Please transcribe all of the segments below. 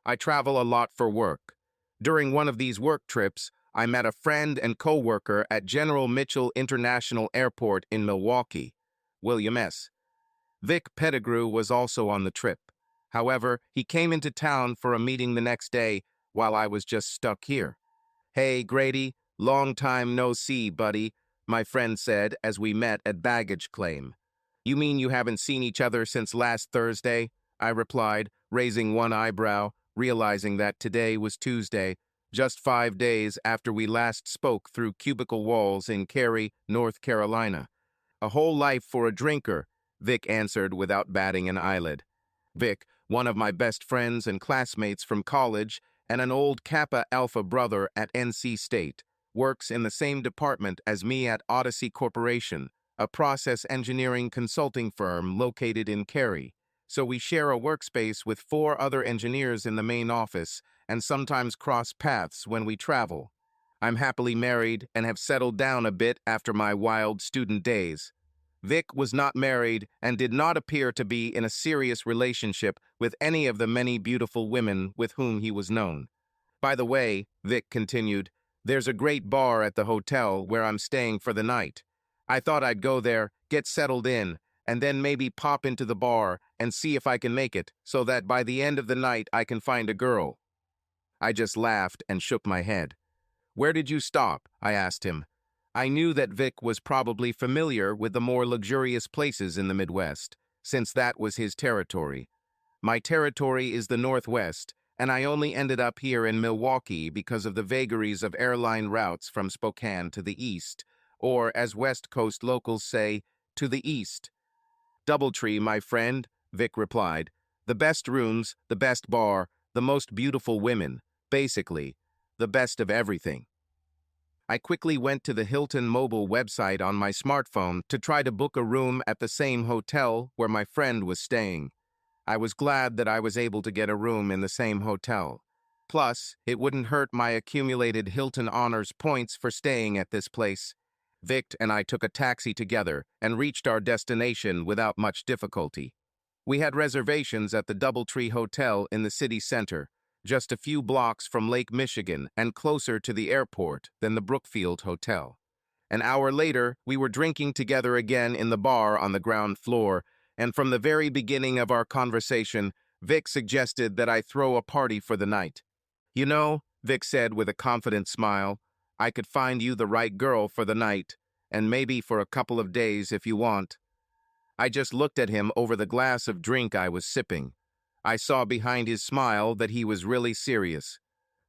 I travel a lot for work. During one of these work trips, I met a friend and co-worker at General Mitchell International Airport in Milwaukee, William S. Vic Pettigrew was also on the trip. However, he came into town for a meeting the next day while I was just stuck here. "Hey, Grady, long time no see, buddy," my friend said as we met at baggage claim. "You mean you haven't seen each other since last Thursday?" I replied, raising one eyebrow, realizing that today was Tuesday, just 5 days after we last spoke through cubicle walls in Cary, North Carolina. "A whole life for a drinker," Vic answered without batting an eyelid. Vic, one of my best friends and classmates from college, and an old Kappa Alpha brother at NC State, works in the same department as me at Odyssey Corporation, a process engineering consulting firm located in Cary. So we share a workspace with 4 other engineers in the main office and sometimes cross paths when we travel. I'm happily married and have settled down a bit after my wild student days. Vic was not married and did not appear to be in a serious relationship with any of the many beautiful women with whom he was known. "By the way," Vic continued, "there's a great bar at the hotel where I'm staying for the night. I thought I'd go there, get settled in, and then maybe pop into the bar and see if I can make it so that by the end of the night I can find a girl." I just laughed and shook my head. "Where did you stop?" I asked him. I knew that Vic was probably familiar with the more luxurious places in the Midwest, since that was his territory. My territory is the Northwest, and I only ended up here in Milwaukee because of the vagaries of airline routes from Spokane to the east, or as West Coast locals say, to the east. "Doubletree, my friend," Vic replied. "The best rooms, the best bar, the most beautiful women, basically, the best of everything." I quickly went to the Hilton mobile website on my smartphone to try to book a room at the same hotel where my friend was staying. I was glad that I was able to get a room in the same hotel. Plus, it wouldn't hurt my accumulated Hilton Honors points for staying at this place. Vic and I took a taxi together and reached our destination without much difficulty. We had reservations at the Doubletree Hotel in the city center, just a few blocks from Lake Michigan and closer to the airport than the Brookfield Hotel. An hour later, we were drinking together again in the bar on the ground floor, and from the very beginning of our conversation, Vic suggested that I throw a party for the night. "You know," Vic said with a confident smile, "I could find you the right girl for the night, and maybe for a couple of days if you want." I just looked at him over the glass of drink I was sipping. I saw behind his smile that he was really serious.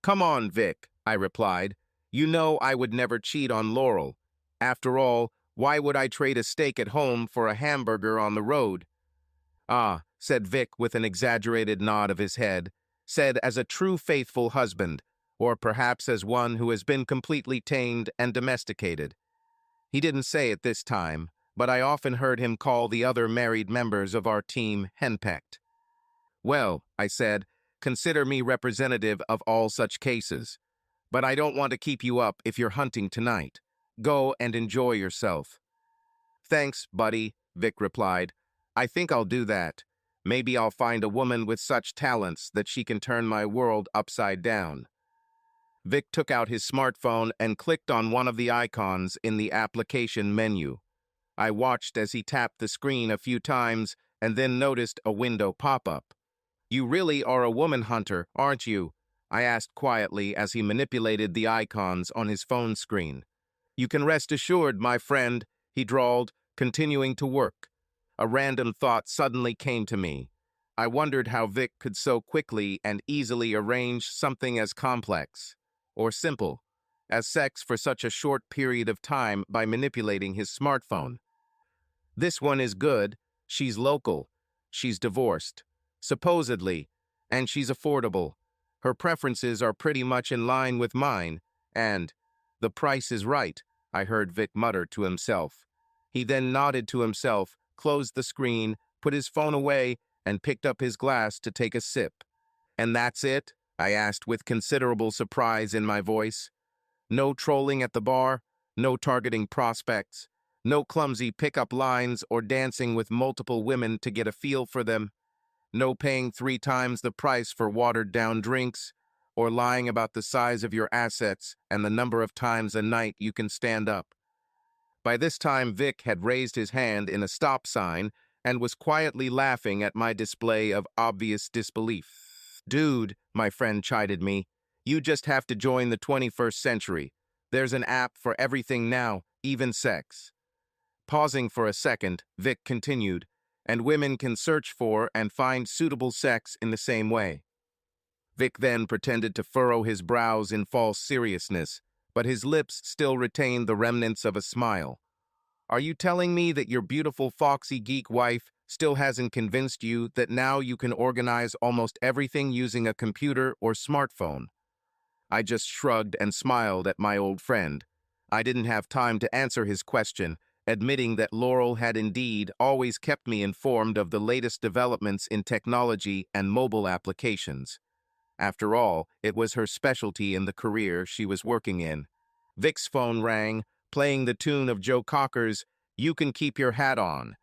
"Come on, Vic," I replied. "You know I would never cheat on Laurel. After all, why would I trade a steak at home for a hamburger on the road?" "Ah," said Vic with an exaggerated nod of his head, said as a true faithful husband, or perhaps as one who has been completely tamed and domesticated. He didn't say it this time, but I often heard him call the other married members of our team henpecked. "Well," I said, "consider me representative of all such cases. But I don't want to keep you up if you're hunting tonight. Go and enjoy yourself." "Thanks, buddy," Vic replied. "I think I'll do that. Maybe I'll find a woman with such talents that she can turn my world upside down." Vic took out his smartphone and clicked on one of the icons in the application menu. I watched as he tapped the screen a few times and then noticed a window pop up. "You really are a woman hunter, aren't you?" I asked quietly as he manipulated the icons on his phone screen. "You can rest assured, my friend," he drawled, continuing to work. A random thought suddenly came to me. I wondered how Vic could so quickly and easily arrange something as complex, or simple, as sex for such a short period of time by manipulating his smartphone. "This one is good. She's local. She's divorced. Supposedly, and she's affordable. Her preferences are pretty much in line with mine, and the price is right," I heard Vic mutter to himself. He then nodded to himself, closed the screen, put his phone away, and picked up his glass to take a sip. "And that's it?" I asked with considerable surprise in my voice. "No trolling at the bar, no targeting prospects, no clumsy pickup lines or dancing with multiple women to get a feel for them." No paying 3 times the price for watered-down drinks, or lying about the size of your assets and the number of times a night you can stand up. By this time, Vic had raised his hand in a stop sign and was quietly laughing at my display of obvious disbelief. "Dude," my friend chided me, "you just have to join the 21st century. There's an app for everything now, even sex." Pausing for a second, Vic continued, "And women can search for and find suitable sex in the same way." Vic then pretended to furrow his brows in false seriousness, but his lips still retained the remnants of a smile. "Are you telling me that your beautiful foxy geek wife still hasn't convinced you that now you can organize almost everything using a computer or smartphone?" I just shrugged and smiled at my old friend. I didn't have time to answer his question, admitting that Laurel had indeed always kept me informed of the latest developments in technology and mobile applications. After all, it was her specialty in the career she was working in. Vic's phone rang, playing the tune of Joe Cocker's "You Can Keep Your Hat On."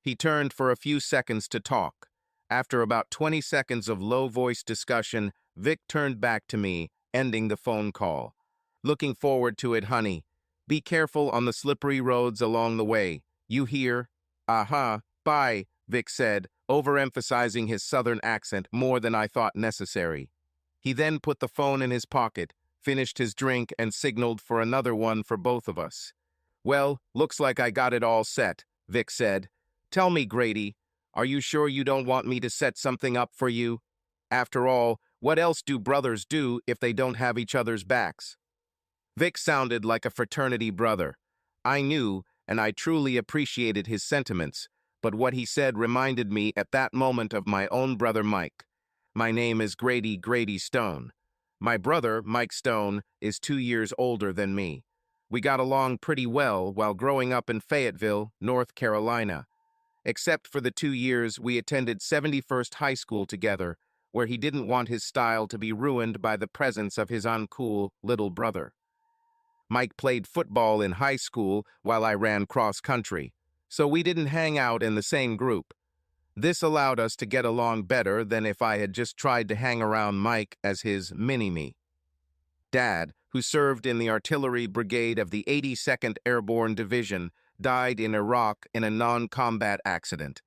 He turned for a few seconds to talk. After about 20 seconds of low-voiced discussion, Vic turned back to me, ending the phone call. "Looking forward to it, honey. Be careful on the slippery roads along the way. You hear?" "Uh-huh, bye," Vic said, overemphasizing his southern accent more than I thought necessary. He then put the phone in his pocket, finished his drink, and signaled for another one for both of us. "Well, looks like I got it all set," Vic said. "Tell me, Grady, are you sure you don't want me to set something up for you? After all, what else do brothers do if they don't have each other's backs?" Vic sounded like a fraternity brother. I knew, and I truly appreciated his sentiments, but what he said reminded me at that moment of my own brother Mike. My name is Grady Stone. My brother, Mike Stone, is 2 years older than me. We got along pretty well while growing up in Fayetteville, North Carolina. Except for the 2 years we attended 71st High School together, where he didn't want his style to be ruined by the presence of his uncool little brother. Mike played football in high school while I ran cross-country, so we didn't hang out in the same group. This allowed us to get along better than if I had just tried to hang around Mike as his mini-me. Dad, who served in the artillery brigade of the 82nd Airborne Division, died in Iraq in a non-combat accident.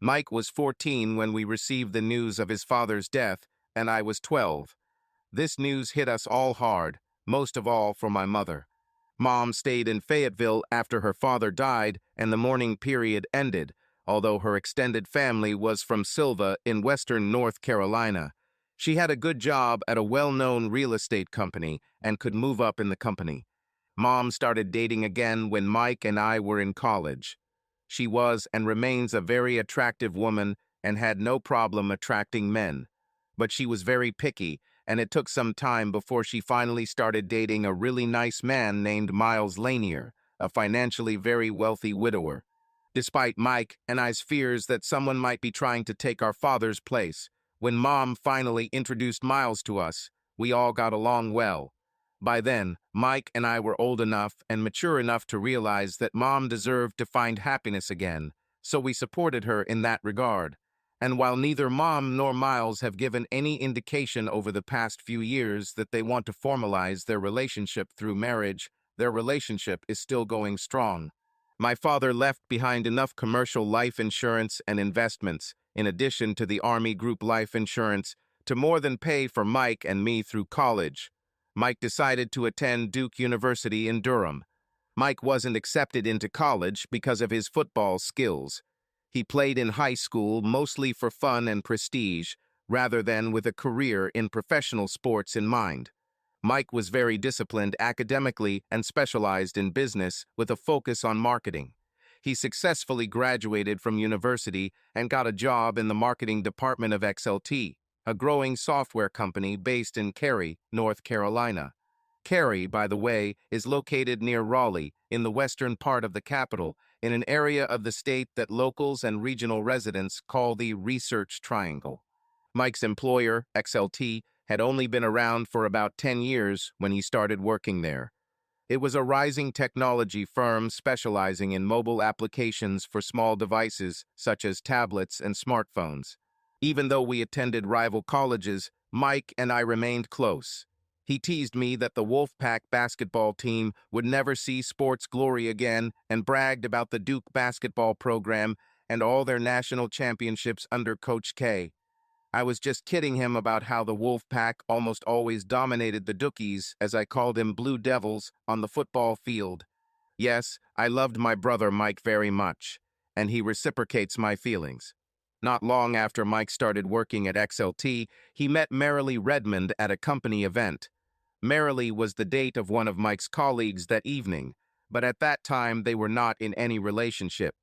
Mike was 14 when we received the news of his father's death, and I was 12. This news hit us all hard, most of all for my mother. Mom stayed in Fayetteville after her father died and the mourning period ended, although her extended family was from Silva in western North Carolina. She had a good job at a well-known real estate company and could move up in the company. Mom started dating again when Mike and I were in college. She was and remains a very attractive woman and had no problem attracting men. But she was very picky, and it took some time before she finally started dating a really nice man named Miles Lanier, a financially very wealthy widower. Despite Mike and I's fears that someone might be trying to take our father's place, when Mom finally introduced Miles to us, we all got along well. By then, Mike and I were old enough and mature enough to realize that Mom deserved to find happiness again, so we supported her in that regard. And while neither Mom nor Miles have given any indication over the past few years that they want to formalize their relationship through marriage, their relationship is still going strong. My father left behind enough commercial life insurance and investments, in addition to the Army Group life insurance, to more than pay for Mike and me through college. Mike decided to attend Duke University in Durham. Mike wasn't accepted into college because of his football skills. He played in high school mostly for fun and prestige, rather than with a career in professional sports in mind. Mike was very disciplined academically and specialized in business with a focus on marketing. He successfully graduated from university and got a job in the marketing department of XLT, a growing software company based in Cary, North Carolina. Cary, by the way, is located near Raleigh, in the western part of the capital, in an area of the state that locals and regional residents call the Research Triangle. Mike's employer, XLT, had only been around for about 10 years when he started working there. It was a rising technology firm specializing in mobile applications for small devices such as tablets and smartphones. Even though we attended rival colleges, Mike and I remained close. He teased me that the Wolfpack basketball team would never see sports glory again and bragged about the Duke basketball program and all their national championships under Coach K. I was just kidding him about how the Wolfpack almost always dominated the Dookies, as I called them Blue Devils, on the football field. Yes, I loved my brother Mike very much, and he reciprocates my feelings. Not long after Mike started working at XLT, he met Marilee Redmond at a company event. Marilee was the date of one of Mike's colleagues that evening, but at that time they were not in any relationship.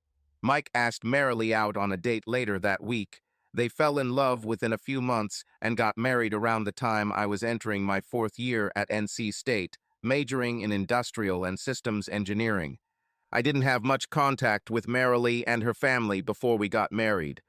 Mike asked Marilee out on a date later that week. They fell in love within a few months and got married around the time I was entering my 4th year at NC State, majoring in industrial and systems engineering. I didn't have much contact with Marilee and her family before we got married.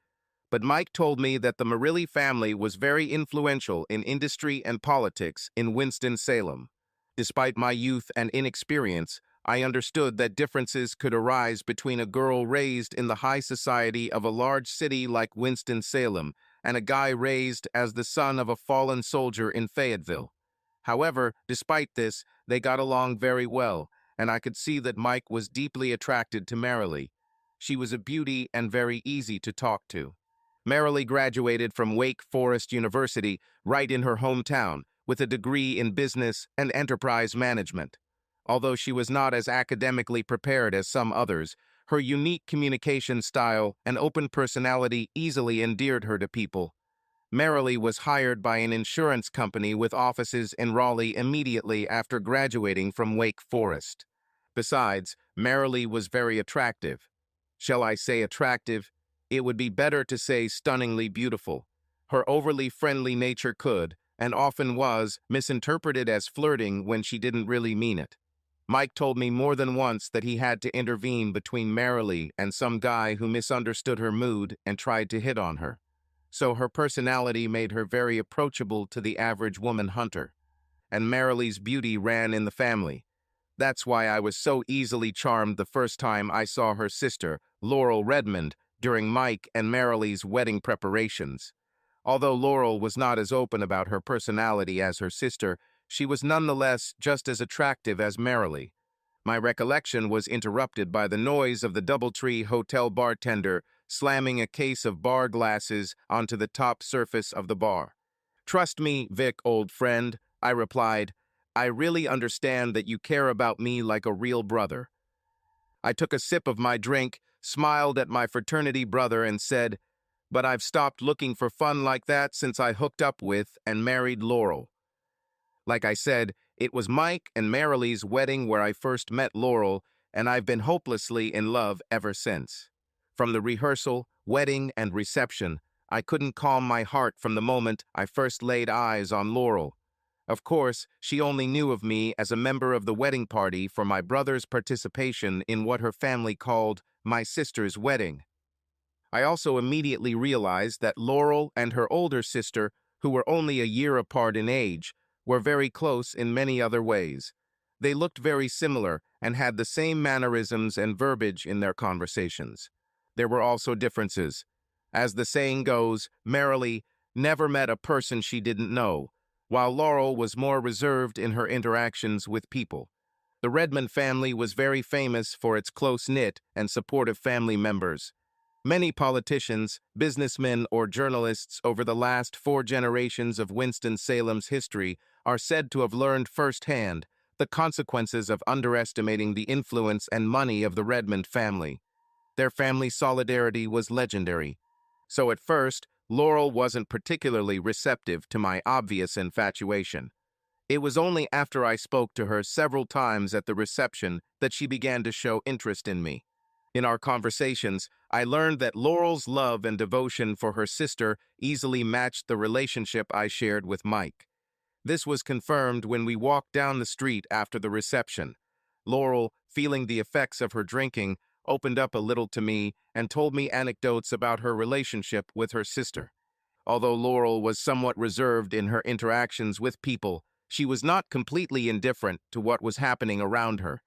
But Mike told me that the Marilee family was very influential in industry and politics in Winston-Salem. Despite my youth and inexperience, I understood that differences could arise between a girl raised in the high society of a large city like Winston-Salem and a guy raised as the son of a fallen soldier in Fayetteville. However, despite this, they got along very well, and I could see that Mike was deeply attracted to Marilee. She was a beauty and very easy to talk to. Marilee graduated from Wake Forest University right in her hometown with a degree in business and enterprise management. Although she was not as academically prepared as some others, her unique communication style and open personality easily endeared her to people. Marilee was hired by an insurance company with offices in Raleigh immediately after graduating from Wake Forest. Besides, Marilee was very attractive. Shall I say attractive? It would be better to say stunningly beautiful. Her overly friendly nature could, and often was, misinterpreted as flirting when she didn't really mean it. Mike told me more than once that he had to intervene between Marilee and some guy who misunderstood her mood and tried to hit on her. So her personality made her very approachable to the average woman hunter. And Marilee's beauty ran in the family. That's why I was so easily charmed the first time I saw her sister, Laurel Redmond, during Mike and Marilee's wedding preparations. Although Laurel was not as open about her personality as her sister, she was nonetheless just as attractive as Marilee. My recollection was interrupted by the noise of the Doubletree Hotel bartender slamming a case of bar glasses onto the top surface of the bar. "Trust me, Vic, old friend," I replied. "I really understand that you care about me like a real brother." I took a sip of my drink, smiled at my fraternity brother, and said, "But I've stopped looking for fun like that since I hooked up with and married Laurel." Like I said, it was Mike and Marilee's wedding where I first met Laurel, and I've been hopelessly in love ever since. From the rehearsal, wedding, and reception, I couldn't calm my heart from the moment I first laid eyes on Laurel. Of course, she only knew of me as a member of the wedding party for my brother's participation in what her family called my sister's wedding. I also immediately realized that Laurel and her older sister, who were only a year apart in age, were very close in many other ways. They looked very similar and had the same mannerisms and verbiage in their conversations. There were also differences. As the saying goes, Marilee never met a person she didn't know, while Laurel was more reserved in her interactions with people. The Redmond family was very famous for its close-knit and supportive family members. Many politicians, businessmen, or journalists over the last 4 generations of Winston-Salem's history are said to have learned firsthand the consequences of underestimating the influence and money of the Redmond family. Their family solidarity was legendary. So at first, Laurel wasn't particularly receptive to my obvious infatuation. It was only after I spoke to her several times at the reception that she began to show interest in me. In our conversations, I learned that Laurel's love and devotion for her sister easily matched the relationship I shared with Mike. This was confirmed when we walked down the street after the reception. Laurel, feeling the effects of her drinking, opened up a little to me and told me anecdotes about her relationship with her sister. Although Laurel was somewhat reserved in her interactions with people, she was not completely indifferent to what was happening around her.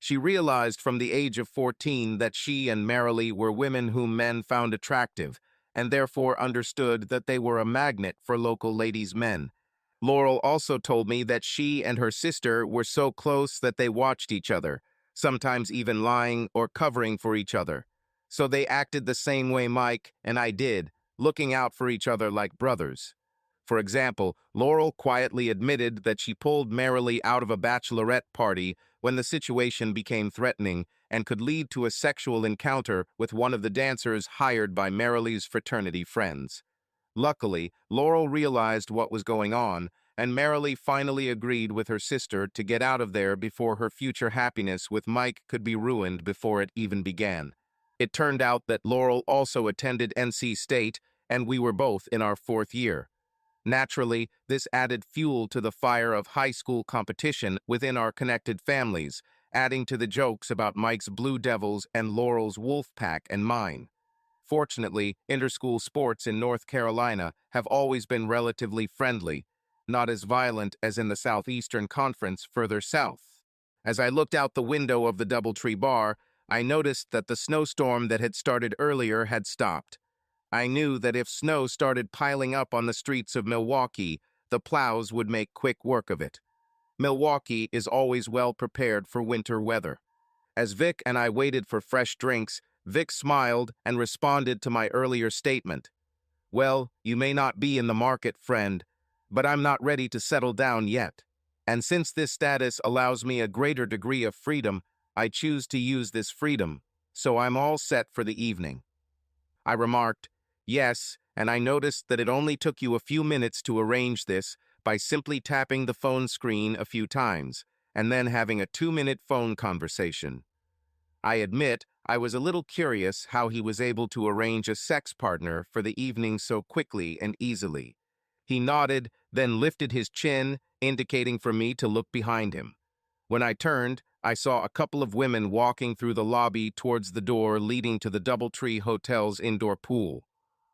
She realized from the age of 14 that she and Marilee were women whom men found attractive, and therefore understood that they were a magnet for local ladies' men. Laurel also told me that she and her sister were so close that they watched each other, sometimes even lying or covering for each other. So they acted the same way Mike and I did, looking out for each other like brothers. For example, Laurel quietly admitted that she pulled Marilee out of a bachelorette party when the situation became threatening and could lead to a sexual encounter with one of the dancers hired by Marilee's fraternity friends. Luckily, Laurel realized what was going on, and Marilee finally agreed with her sister to get out of there before her future happiness with Mike could be ruined before it even began. It turned out that Laurel also attended NC State, and we were both in our 4th year. Naturally, this added fuel to the fire of high school competition within our connected families, adding to the jokes about Mike's Blue Devils and Laurel's Wolf Pack and mine. Fortunately, interschool sports in North Carolina have always been relatively friendly, not as violent as in the Southeastern Conference further south. As I looked out the window of the Doubletree Bar, I noticed that the snowstorm that had started earlier had stopped. I knew that if snow started piling up on the streets of Milwaukee, the plows would make quick work of it. Milwaukee is always well prepared for winter weather. As Vic and I waited for fresh drinks, Vic smiled and responded to my earlier statement. "Well, you may not be in the market, friend, but I'm not ready to settle down yet. And since this status allows me a greater degree of freedom, I choose to use this freedom, so I'm all set for the evening." I remarked, "Yes, and I noticed that it only took you a few minutes to arrange this by simply tapping the phone screen a few times, and then having a 2-minute phone conversation." I admit I was a little curious how he was able to arrange a sex partner for the evening so quickly and easily. He nodded, then lifted his chin, indicating for me to look behind him. When I turned, I saw a couple of women walking through the lobby towards the door leading to the Doubletree Hotel's indoor pool.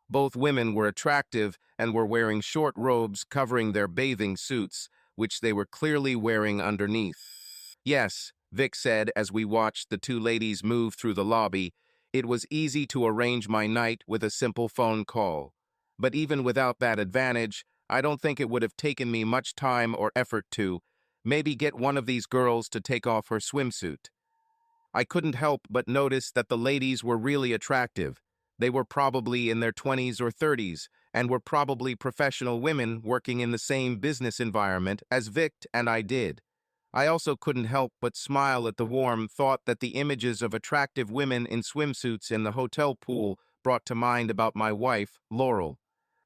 Both women were attractive and were wearing short robes covering their bathing suits, which they were clearly wearing underneath. "Yes," Vic said as we watched the two ladies move through the lobby, "it was easy to arrange my night with a simple phone call. But even without that advantage, I don't think it would have taken me much time or effort to maybe get one of these girls to take off her swimsuit." I couldn't help but notice that the ladies were really attractive. They were probably in their 20s or 30s, and were probably professional women working in the same business environment as Vic and I did. I also couldn't help but smile at the warm thought that the images of attractive women in swimsuits in the hotel pool brought to mind about my wife, Laurel.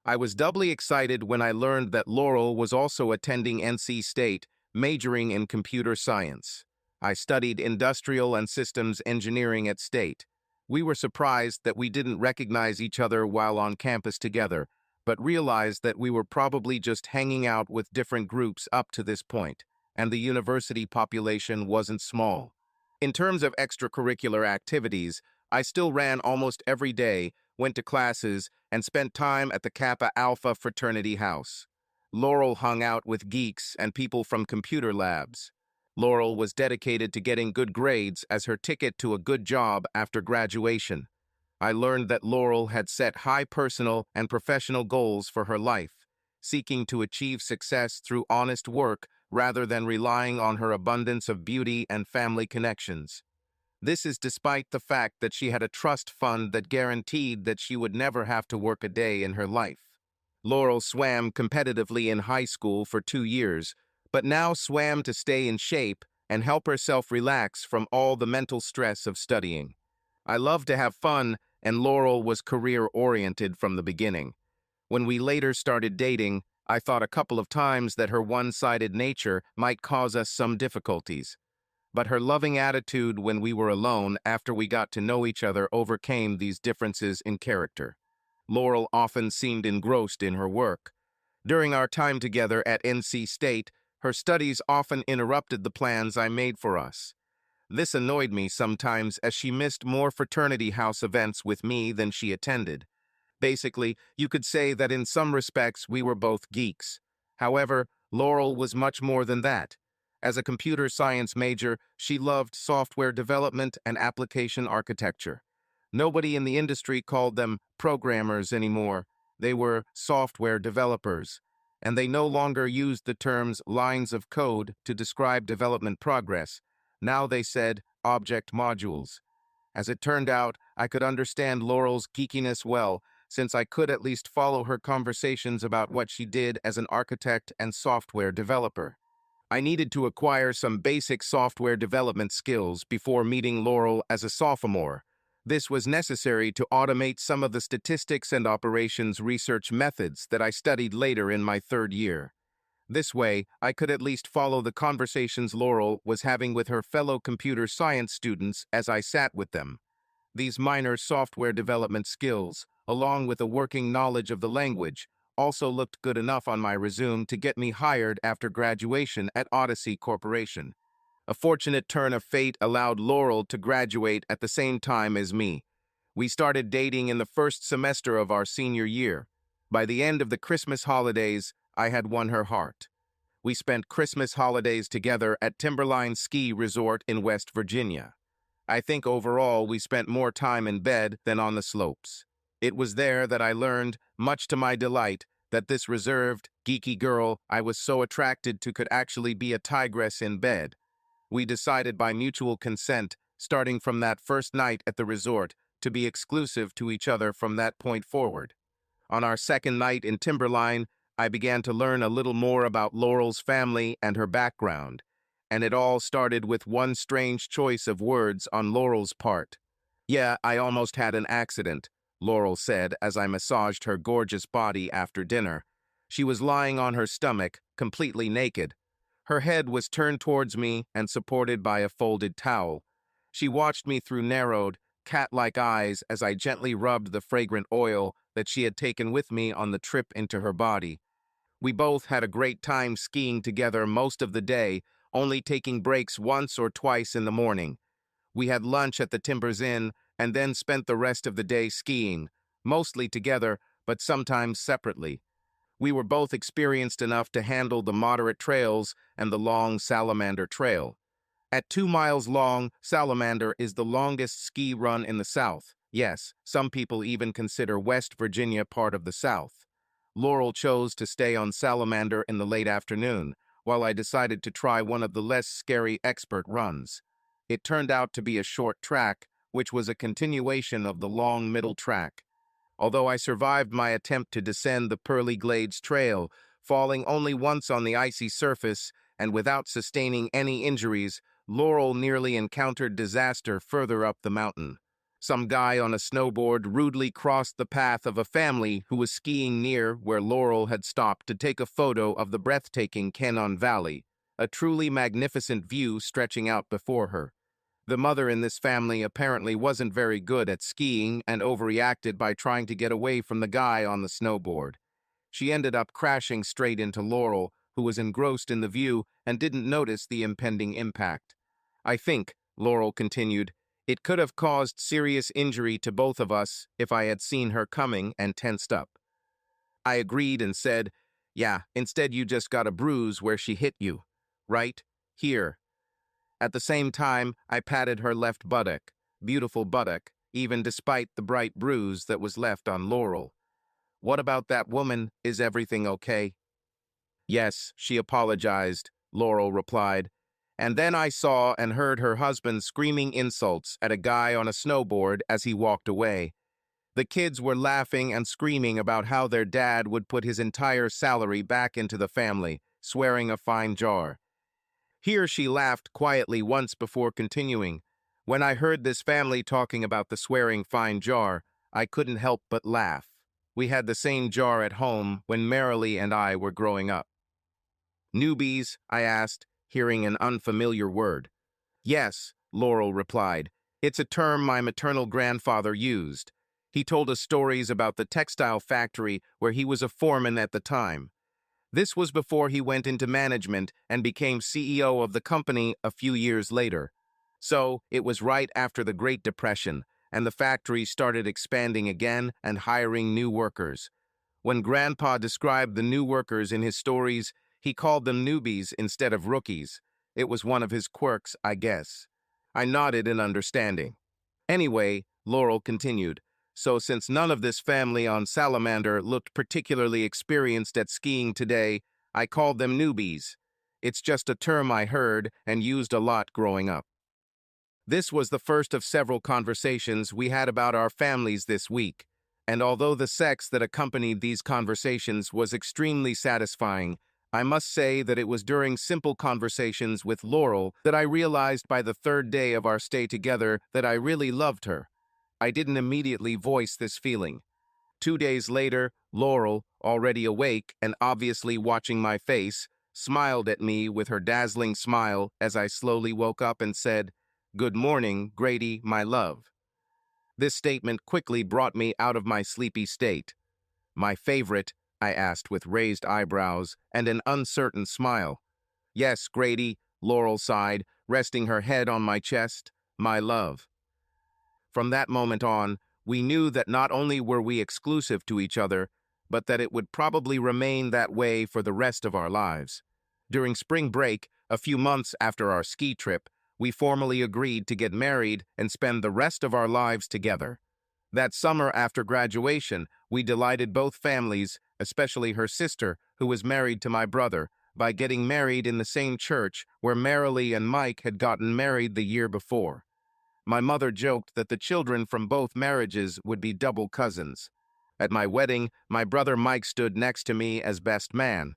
I was doubly excited when I learned that Laurel was also attending NC State, majoring in computer science. I studied industrial and systems engineering at State. We were surprised that we didn't recognize each other while on campus together, but realized that we were probably just hanging out with different groups up to this point, and the university population wasn't small. In terms of extracurricular activities, I still ran almost every day, went to classes, and spent time at the Kappa Alpha fraternity house. Laurel hung out with geeks and people from computer labs. Laurel was dedicated to getting good grades as her ticket to a good job after graduation. I learned that Laurel had set high personal and professional goals for her life, seeking to achieve success through honest work rather than relying on her abundance of beauty and family connections. This is despite the fact that she had a trust fund that guaranteed that she would never have to work a day in her life. Laurel swam competitively in high school for 2 years, but now swam to stay in shape and help herself relax from all the mental stress of studying. I love to have fun, and Laurel was career-oriented from the beginning. When we later started dating, I thought a couple of times that her one-sided nature might cause us some difficulties. But her loving attitude when we were alone after we got to know each other overcame these differences in character. Laurel often seemed engrossed in her work. During our time together at NC State, her studies often interrupted the plans I made for us. This annoyed me sometimes as she missed more fraternity house events with me than she attended. Basically, you could say that in some respects we were both geeks. However, Laurel was much more than that. As a computer science major, she loved software development and application architecture. Nobody in the industry called them programmers anymore. They were software developers, and they no longer used the terms lines of code to describe development progress. Now they said object modules. As it turned out, I could understand Laurel's geekiness well, since I could at least follow her conversations about what she did as an architect and software developer. I needed to acquire some basic software development skills before meeting Laurel as a sophomore. This was necessary to automate some of the statistics and operations research methods that I studied later in my third year. This way, I could at least follow the conversations Laurel was having with her fellow computer science students as I sat with them. These minor software development skills, along with a working knowledge of the language, also looked good enough on my resume to get me hired after graduation at Odyssey Corporation. A fortunate turn of fate allowed Laurel to graduate at the same time as me. We started dating in the first semester of our senior year. By the end of the Christmas holidays, I had won her heart. We spent Christmas holidays together at Timberline Ski Resort in West Virginia. I think overall we spent more time in bed than on the slopes. It was there that I learned, much to my delight, that this reserved, geeky girl I was so attracted to could actually be a tigress in bed. We decided by mutual consent, starting from that first night at the resort, to be exclusive to each other from that point forward. On our second night in Timberline, I began to learn a little more about Laurel's family and her background, and it all started with one strange choice of words on Laurel's part. "Yeah, I almost had an accident," Laurel said as I massaged her gorgeous body after dinner. She was lying on her stomach, completely naked. Her head was turned towards me and supported by a folded towel. She watched me through narrowed, cat-like eyes as I gently rubbed the fragrant oil that she had taken with me on the trip into her body. We both had a great time skiing together most of the day, only taking breaks once or twice in the morning. We had lunch at the Timbers Inn and then spent the rest of the day skiing, mostly together, but sometimes separately. We were both experienced enough to handle the moderate trails and the long Salamander Trail. At 2 miles long, Salamander is the longest ski run in the South. Yes, some people even consider West Virginia part of the South. Laurel chose to stay on Salamander in the late afternoon, while I decided to try one of the less scary expert runs. It turned out to be a short track, which was a continuation of the long middle track. Although I survived my attempt to descend the Pearly Glades Trail, falling only once on the icy surface and without sustaining any injuries, Laurel nearly encountered disaster further up the mountain. Some guy on a snowboard rudely crossed the path of a family who was skiing near where Laurel had stopped to take a photo of the breathtaking Cannon Valley, a truly magnificent view stretching out before her. The mother in this family apparently wasn't very good at skiing and overreacted by trying to get away from the guy on the snowboard. She ended up crashing straight into Laurel, who was engrossed in the view and didn't notice the impending impact. "I think," Laurel continued, "it could have caused serious injury to both of us if I had seen her coming and tensed up." I agreed and said, "Yeah, instead you just got a bruise where she hit you. Right? Here." At the same time, I patted her left buttock, beautiful buttock, even despite the bright bruise that was left on Laurel. "What about that woman? Is everything okay?" "Yes," she apologized, Laurel replied. And then I saw and heard her husband screaming insults at a guy on a snowboard as he walked away. The kids were laughing and screaming about how their dad would put his entire salary back into the family, swearing a fine jar. Here she laughed quietly once before continuing. When I heard this family talking about the swearing fine jar, I couldn't help but laugh. We had the same jar at home when Marilee and I were growing up. "Newbies?" I asked, hearing an unfamiliar word. "Yes," Laurel replied. "It's a term my maternal grandfather used. He told us stories about the textile factory where he was a foreman at the time. This was before he went into management and became CEO of the company a few years later. So, it was right after the Great Depression, and the factory started expanding again and hiring new workers. When Grandpa described the new workers in his stories, he called them newbies instead of rookies. It was one of his quirks, I guess." I nodded in understanding. Anyway, Laurel continued. So since none of this family on Salamander looked particularly experienced at skiing today, I called them newbies. It's just a term I heard and used a lot growing up. This was the first of several conversations we had about our families this week, and although the sex that accompanied these conversations was extremely satisfying, I must say that it was during simple conversations with Laurel that I realized by the third day of our stay together that I really loved her. I didn't immediately voice this feeling. 2 days later, Laurel, already awake and obviously watching my face, smiled at me with her dazzling smile as I slowly woke up and said, "Good morning, Grady, my love." This statement quickly brought me out of my sleepy state. "My favorite?" I asked with raised eyebrows and an uncertain smile. "Yes, Grady," Laurel sighed, resting her head on my chest. "My love." From that moment on, we knew that not only were we exclusive to each other, but that it would probably remain that way for the rest of our lives. During spring break, a few months after our ski trip, we formally agreed to get married and spend the rest of our lives together. That summer after graduation, we delighted both families, especially her sister, who was married to my brother, by getting married in the same church where Marilee and Mike had gotten married the year before. My mother joked that the children from both marriages would be double cousins. At my wedding, my brother Mike stood next to me as best man.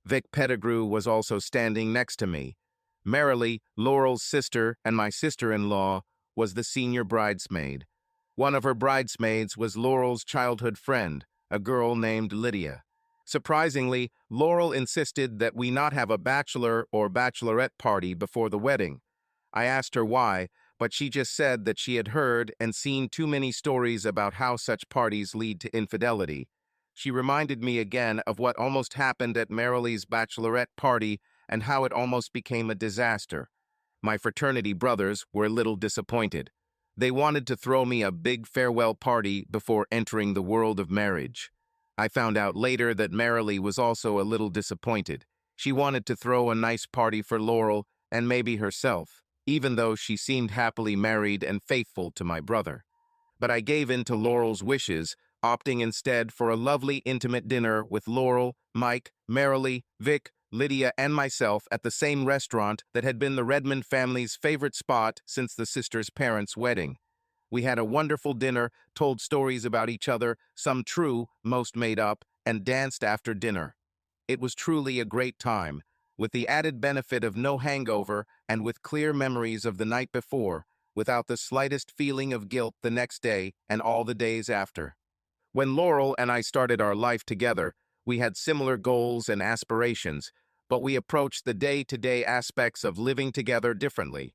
Vic Pettigrew was also standing next to me. Marilee, Laurel's sister and my sister-in-law, was the senior bridesmaid. One of her bridesmaids was Laurel's childhood friend, a girl named Lydia. Surprisingly, Laurel insisted that we not have a bachelor or bachelorette party before the wedding. I asked her why, but she just said that she had heard and seen too many stories about how such parties lead to infidelity. She reminded me again of what almost happened at Marilee's bachelorette party and how it almost became a disaster. My fraternity brothers were a little disappointed. They wanted to throw me a big farewell party before entering the world of marriage. I found out later that Marilee was also a little disappointed. She wanted to throw a nice party for Laurel and maybe herself, even though she seemed happily married and faithful to my brother. But I gave in to Laurel's wishes, opting instead for a lovely intimate dinner with Laurel, Mike, Marilee, Vic, Lydia, and myself at the same restaurant that had been the Redmond family's favorite spot since the sisters' parents' wedding. We had a wonderful dinner, told stories about each other, some true, most made up, and danced after dinner. It was truly a great time, with the added benefit of no hangover and with clear memories of the night before, without the slightest feeling of guilt the next day and all the days after. When Laurel and I started our life together, we had similar goals and aspirations, but we approached the day-to-day aspects of living together differently.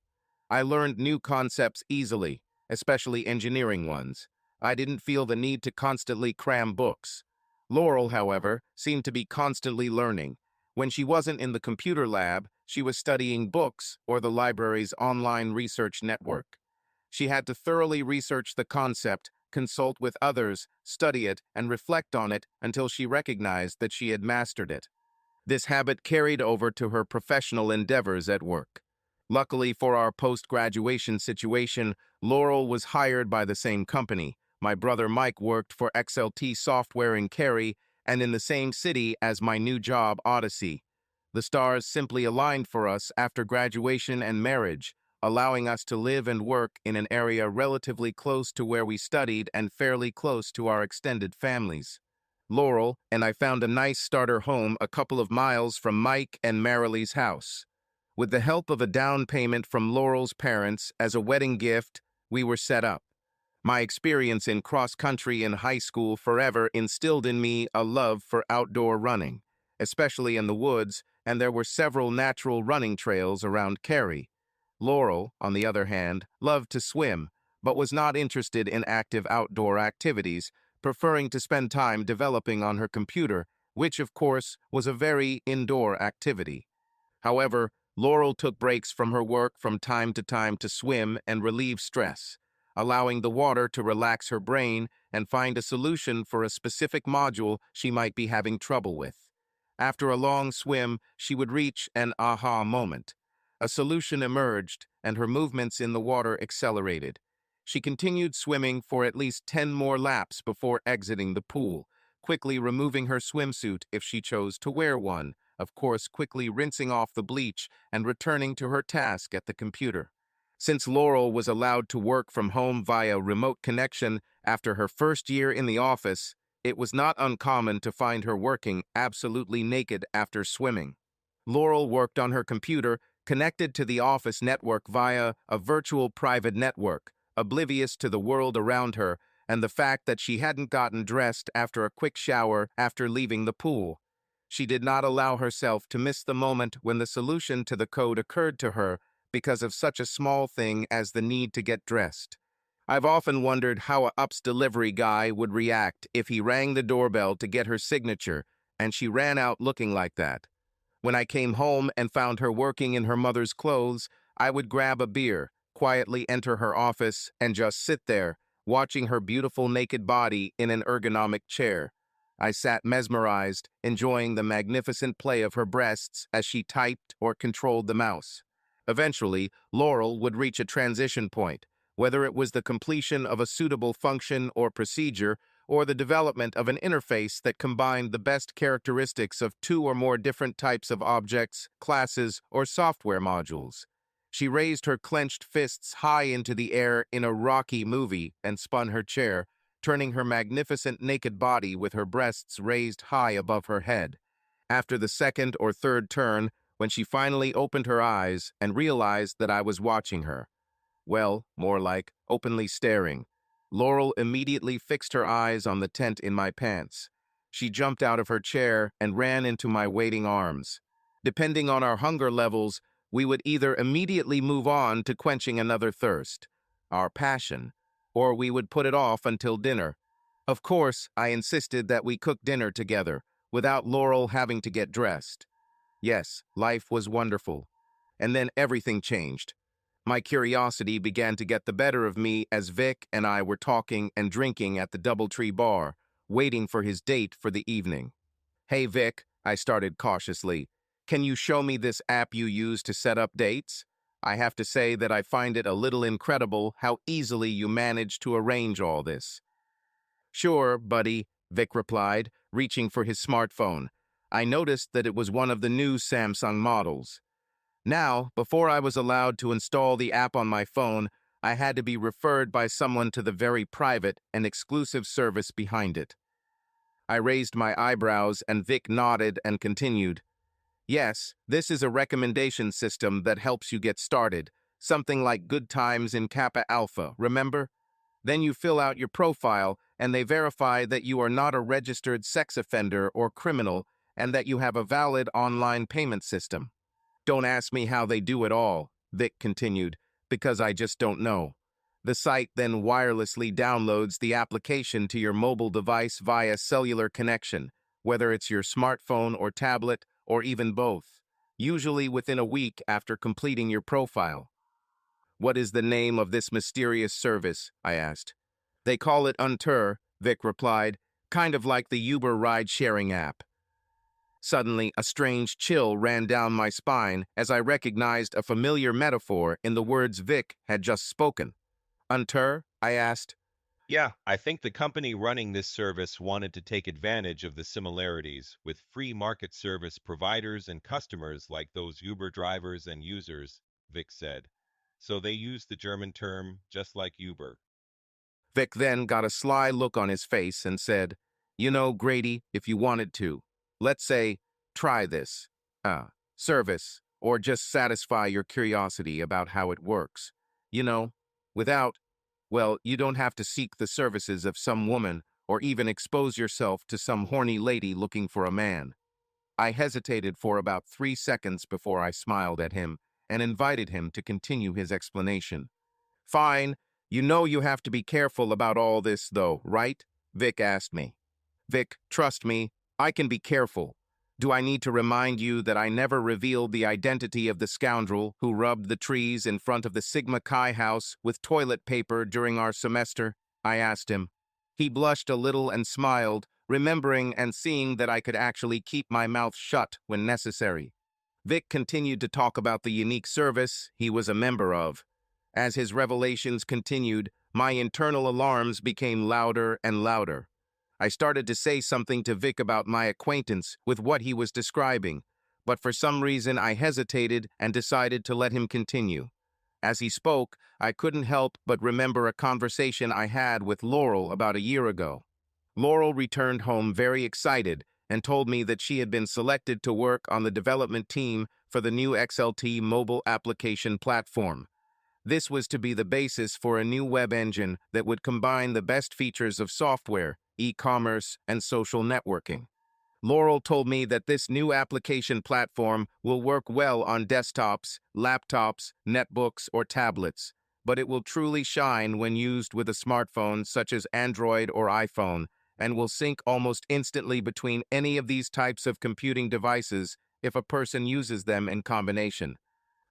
I learned new concepts easily, especially engineering ones. I didn't feel the need to constantly cram books. Laurel, however, seemed to be constantly learning. When she wasn't in the computer lab, she was studying books or the library's online research network. She had to thoroughly research the concept, consult with others, study it, and reflect on it until she recognized that she had mastered it. This habit carried over to her professional endeavors at work. Luckily for our post-graduation situation, Laurel was hired by the same company. My brother Mike worked for XLT Software in Cary and in the same city as my new job, Odyssey. The stars simply aligned for us after graduation and marriage, allowing us to live and work in an area relatively close to where we studied and fairly close to our extended families. Laurel and I found a nice starter home a couple of miles from Mike and Marilee's house. With the help of a down payment from Laurel's parents as a wedding gift, we were set up. My experience in cross-country in high school forever instilled in me a love for outdoor running, especially in the woods, and there were several natural running trails around Cary. Laurel, on the other hand, loved to swim, but was not interested in active outdoor activities, preferring to spend time developing on her computer, which, of course, was a very indoor activity. However, Laurel took breaks from her work from time to swim and relieve stress, allowing the water to relax her brain and find a solution for a specific module she might be having trouble with. After a long swim, she would reach an aha moment. A solution emerged, and her movements in the water accelerated. She continued swimming for at least 10 more laps before exiting the pool, quickly removing her swimsuit if she chose to wear one, of course quickly rinsing off the bleach and returning to her task at the computer. Since Laurel was allowed to work from home via remote connection after her first year in the office, it was not uncommon to find her working absolutely naked after swimming. Laurel worked on her computer, connected to the office network via a virtual private network, oblivious to the world around her and the fact that she hadn't gotten dressed after a quick shower after leaving the pool. She did not allow herself to miss the moment when the solution to the code occurred to her because of such a small thing as the need to get dressed. I've often wondered how a UPS delivery guy would react if he rang the doorbell to get her signature and she ran out looking like that. When I came home and found her working in her mother's clothes, I would grab a beer, quietly enter her office, and just sit there, watching her beautiful naked body in an ergonomic chair. I sat mesmerized, enjoying the magnificent play of her breasts as she typed or controlled the mouse. Eventually, Laurel would reach a transition point, whether it was the completion of a suitable function or procedure, or the development of an interface that combined the best characteristics of two or more different types of objects, classes, or software modules. She raised her clenched fists high into the air in a Rocky movie and spun her chair, turning her magnificent naked body with her breasts raised high above her head. After the second or third turn, when she finally opened her eyes and realized that I was watching her, well, more like openly staring, Laurel immediately fixed her eyes on the tent in my pants. She jumped out of her chair and ran into my waiting arms. Depending on our hunger levels, we would either immediately move on to quenching another thirst, our passion, or we would put it off until dinner. Of course, I insisted that we cook dinner together, without Laurel having to get dressed. Yes, life was wonderful. And then everything changed. My curiosity began to get the better of me as Vic and I were talking and drinking at the Doubletree bar, waiting for his date for the evening. "Hey Vic," I started cautiously, "can you show me this app you use to set up dates? I have to say that I find it a little incredible how easily you manage to arrange all this." "Sure, buddy," Vic replied, reaching for his smartphone. I noticed that it was one of the new Samsung models. Now, before I was allowed to install the app on my phone, I had to be referred by someone to the very private and exclusive service behind it. I raised my eyebrows and Vic nodded and continued. "Yes, this is a recommendation system that helps you get started, something like Good Times in Kappa Alpha, remember? Then you fill out your profile and they verify that you are not a registered sex offender or criminal and that you have a valid online payment system." "Don't ask me how they do it all," Vic continued, "because I just don't know. The site then wirelessly downloads the application to your mobile device via cellular connection, whether it's your smartphone or tablet, or even both, usually within a week after completing your profile." "What is the name of this mysterious service?" I asked. "They call it Unter," Vic replied, "kind of like the Uber ride-sharing app." Suddenly, a strange chill ran down my spine as I recognized a familiar metaphor in the words Vic had just spoken. "Unter?" I asked. Yeah, I think the company running this service wanted to take advantage of the similarities with free market service providers and customers like those Uber drivers and users, Vic said. So they used the German term just like Uber. Vic then got a sly look on his face and said, "You know, Grady, if you wanted to, let's say, try this, service, or just satisfy your curiosity about how it works. You know, without, well, you don't have to seek the services of some woman or even expose yourself to some horny lady looking for a man." I hesitated for about 3 seconds before I smiled at him and invited him to continue his explanation. "Fine. You know you have to be careful about all this, though, right?" Vic asked me. "Vic, trust me, I can be careful. Do I need to remind you that I never revealed the identity of the scoundrel who rubbed the trees in front of the Sigma Chi house with toilet paper during our semester?" I asked him. He blushed a little and smiled, remembering and seeing that I could actually keep my mouth shut when necessary. Vic continued to talk about the unique service he was a member of. As his revelations continued, My internal alarms became louder and louder. I started to say something to Vic about my acquaintance with what he was describing, but for some reason I hesitated and decided to let him continue. As he spoke, I couldn't help but remember a conversation I had with Laurel about a year ago. Laurel returned home very excited and told me that she had been selected to work on the development team for the new XLT mobile application platform. This was to be the basis for a new web engine that would combine the best features of software, e-commerce, and social networking. Laurel told me that this new application platform will work well on desktops, laptops, netbooks, or tablets, but it will truly shine when used with a smartphone such as Android or iPhone, and will sync almost instantly between any of these types of computing devices if a person uses them in combination.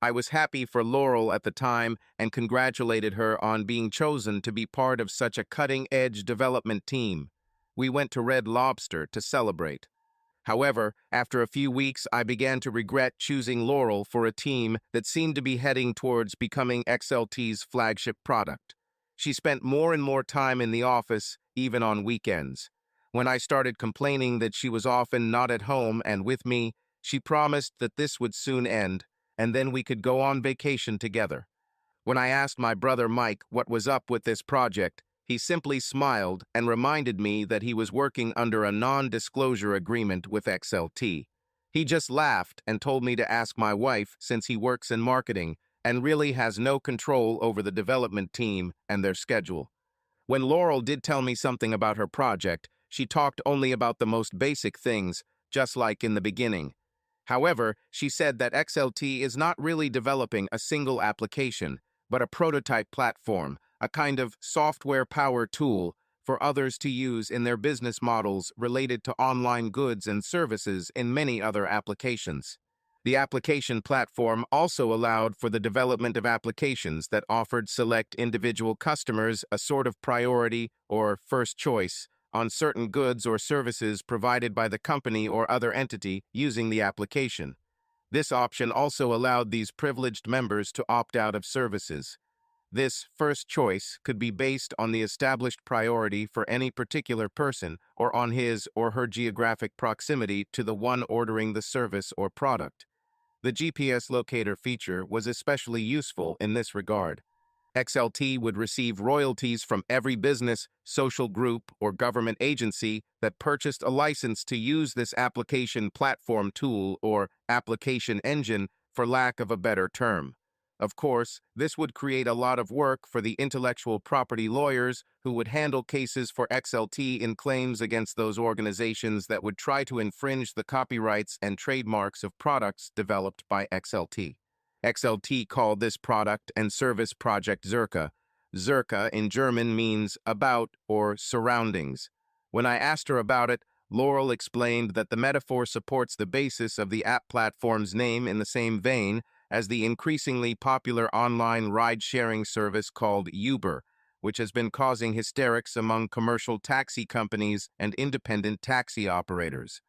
I was happy for Laurel at the time and congratulated her on being chosen to be part of such a cutting-edge development team. We went to Red Lobster to celebrate. However, after a few weeks, I began to regret choosing Laurel for a team that seemed to be heading towards becoming XLT's flagship product. She spent more and more time in the office, even on weekends. When I started complaining that she was often not at home and with me, she promised that this would soon end, and then we could go on vacation together. When I asked my brother Mike what was up with this project, he simply smiled and reminded me that he was working under a non-disclosure agreement with XLT. He just laughed and told me to ask my wife since he works in marketing and really has no control over the development team and their schedule. When Laurel did tell me something about her project, she talked only about the most basic things, just like in the beginning. However, she said that XLT is not really developing a single application, but a prototype platform, a kind of software power tool for others to use in their business models related to online goods and services in many other applications. The application platform also allowed for the development of applications that offered select individual customers a sort of priority or first choice on certain goods or services provided by the company or other entity using the application. This option also allowed these privileged members to opt out of services. This first choice could be based on the established priority for any particular person or on his or her geographic proximity to the one ordering the service or product. The GPS locator feature was especially useful in this regard. XLT would receive royalties from every business, social group, or government agency that purchased a license to use this application platform tool or application engine for lack of a better term. Of course, this would create a lot of work for the intellectual property lawyers who would handle cases for XLT in claims against those organizations that would try to infringe the copyrights and trademarks of products developed by XLT. XLT called this product and service project Zirka. Zirka in German means about or surroundings. When I asked her about it, Laurel explained that the metaphor supports the basis of the app platform's name in the same vein as the increasingly popular online ride-sharing service called Uber, which has been causing hysterics among commercial taxi companies and independent taxi operators.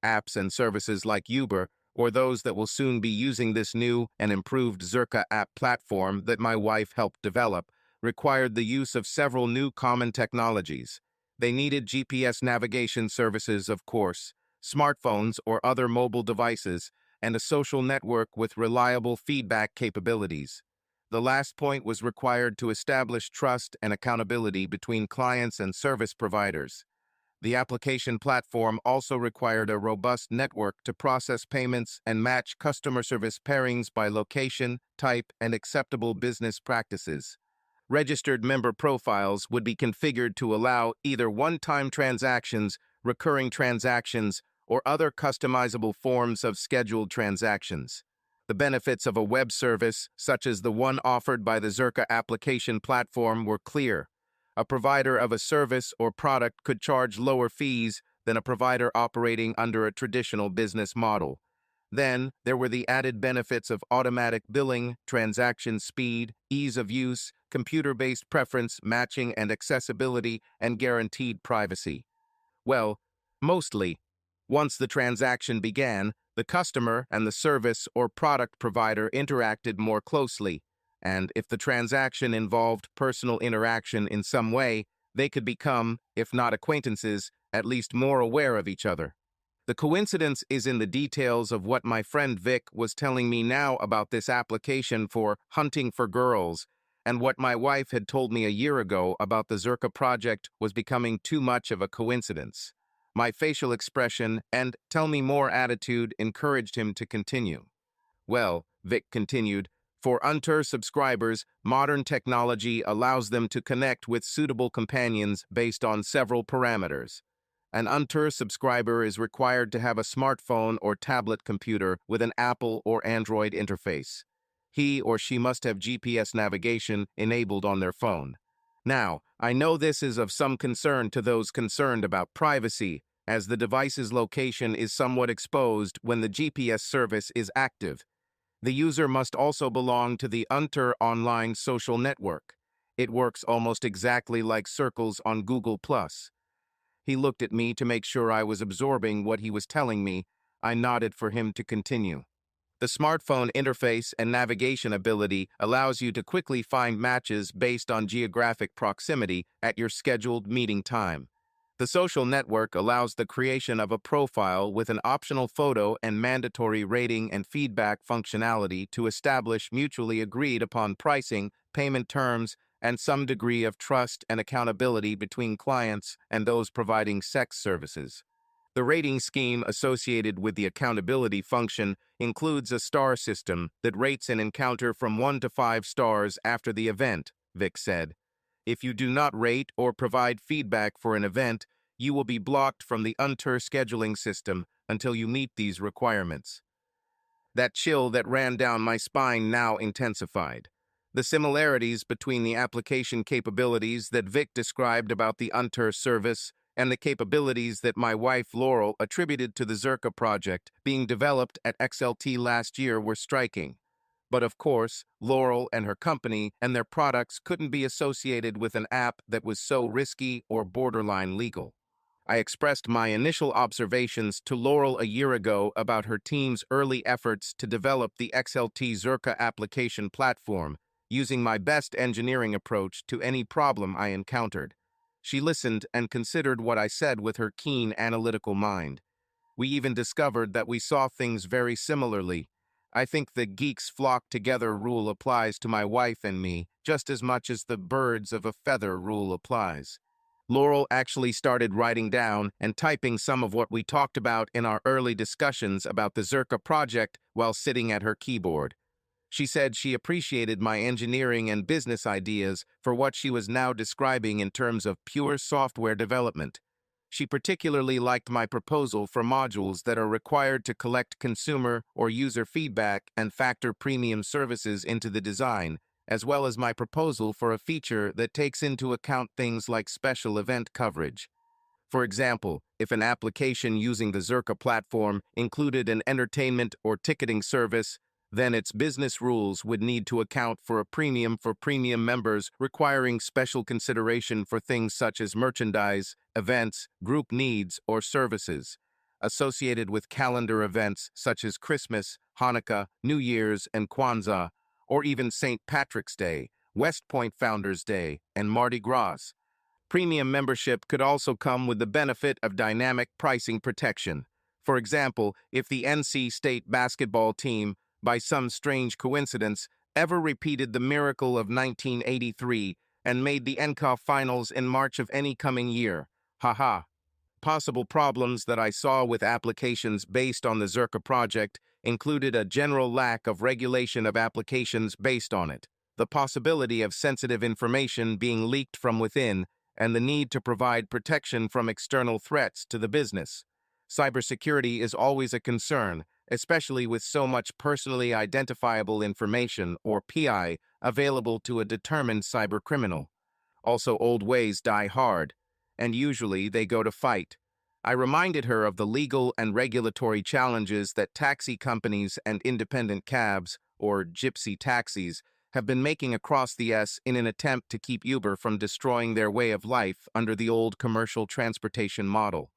Apps and services like Uber, or those that will soon be using this new and improved Zirka app platform that my wife helped develop, required the use of several new common technologies. They needed GPS navigation services, of course, smartphones or other mobile devices, and a social network with reliable feedback capabilities. The last point was required to establish trust and accountability between clients and service providers. The application platform also required a robust network to process payments and match customer service pairings by location, type, and acceptable business practices. Registered member profiles would be configured to allow either one-time transactions, recurring transactions, or other customizable forms of scheduled transactions. The benefits of a web service, such as the one offered by the Zirka application platform, were clear. A provider of a service or product could charge lower fees than a provider operating under a traditional business model. Then, there were the added benefits of automatic billing, transaction speed, ease of use, computer-based preference matching and accessibility, and guaranteed privacy. Well, mostly. Once the transaction began, the customer and the service or product provider interacted more closely. and if the transaction involved personal interaction in some way, they could become, if not acquaintances, at least more aware of each other. The coincidence is in the details of what my friend Vic was telling me now about this application for hunting for girls, and what my wife had told me a year ago about the Zerka project was becoming too much of a coincidence. My facial expression and tell me more attitude encouraged him to continue. Well, Vic continued, for Unter subscribers, modern technology allows them to connect with suitable companions based on several parameters. An Unter subscriber is required to have a smartphone or tablet computer with an Apple or Android interface. He or she must have GPS navigation enabled on their phone. Now, I know this is of some concern to those concerned about privacy, as the device's location is somewhat exposed when the GPS service is active. The user must also belong to the Unter online social network. It works almost exactly like circles on Google+. He looked at me to make sure I was absorbing what he was telling me. I nodded for him to continue. The smartphone interface and navigation ability allows you to quickly find matches based on geographic proximity at your scheduled meeting time. The social network allows the creation of a profile with an optional photo and mandatory rating and feedback functionality to establish mutually agreed upon pricing, payment terms, and some degree of trust and accountability between clients and those providing sex services. The rating scheme associated with the accountability function includes a star system that rates an encounter from 1 to 5 stars after the event, Vic said. If you do not rate or provide feedback for an event, you will be blocked from the Unter scheduling system until you meet these requirements. That chill that ran down my spine now intensified. The similarities between the application capabilities that Vic described about the Unter service and the capabilities that my wife Laurel attributed to the Zerka project being developed at XLT last year were striking. But of course, Laurel and her company and their products couldn't be associated with an app that was so risky or borderline legal. I expressed my initial observations to Laurel a year ago about her team's early efforts to develop the XLT Zerka application platform, using my best engineering approach to any problem I encountered. She listened and considered what I said with her keen analytical mind. We even discovered that we saw things very similarly. I think the geeks flock together rule applies to my wife and me, just as much as the birds of a feather rule applies. Laurel actually started writing down and typing some of what we talked about in our early discussions about the Zerka project while sitting at her keyboard. She said she appreciated my engineering and business ideas for what she was now describing in terms of pure software development. She particularly liked my proposal for modules that are required to collect consumer or user feedback and factor premium services into the design, as well as my proposal for a feature that takes into account things like special event coverage. For example, if an application using the Zerka platform included an entertainment or ticketing service, then its business rules would need to account for a premium for premium members, requiring special consideration for things such as merchandise, events, group needs, or services associated with calendar events such as Christmas, Hanukkah, New Year's, and Kwanzaa, or even St. Patrick's Day, West Point Founders Day, and Mardi Gras. Premium membership could also come with the benefit of dynamic pricing protection. For example, if the NC State basketball team, by some strange coincidence, ever repeated the miracle of 1983 and made the NCAA finals in March of any coming year. Haha. Possible problems that I saw with applications based on the Zerka project included a general lack of regulation of applications based on it, the possibility of sensitive information being leaked from within, and the need to provide protection from external threats to the business. Cybersecurity is always a concern, especially with so much personally identifiable information, or PI, available to a determined cybercriminal. Also, old ways die hard, and usually they go to fight. I reminded her of the legal and regulatory challenges that taxi companies and independent cabs, or gypsy taxis, have been making across the S in an attempt to keep Uber from destroying their way of life under the old commercial transportation model.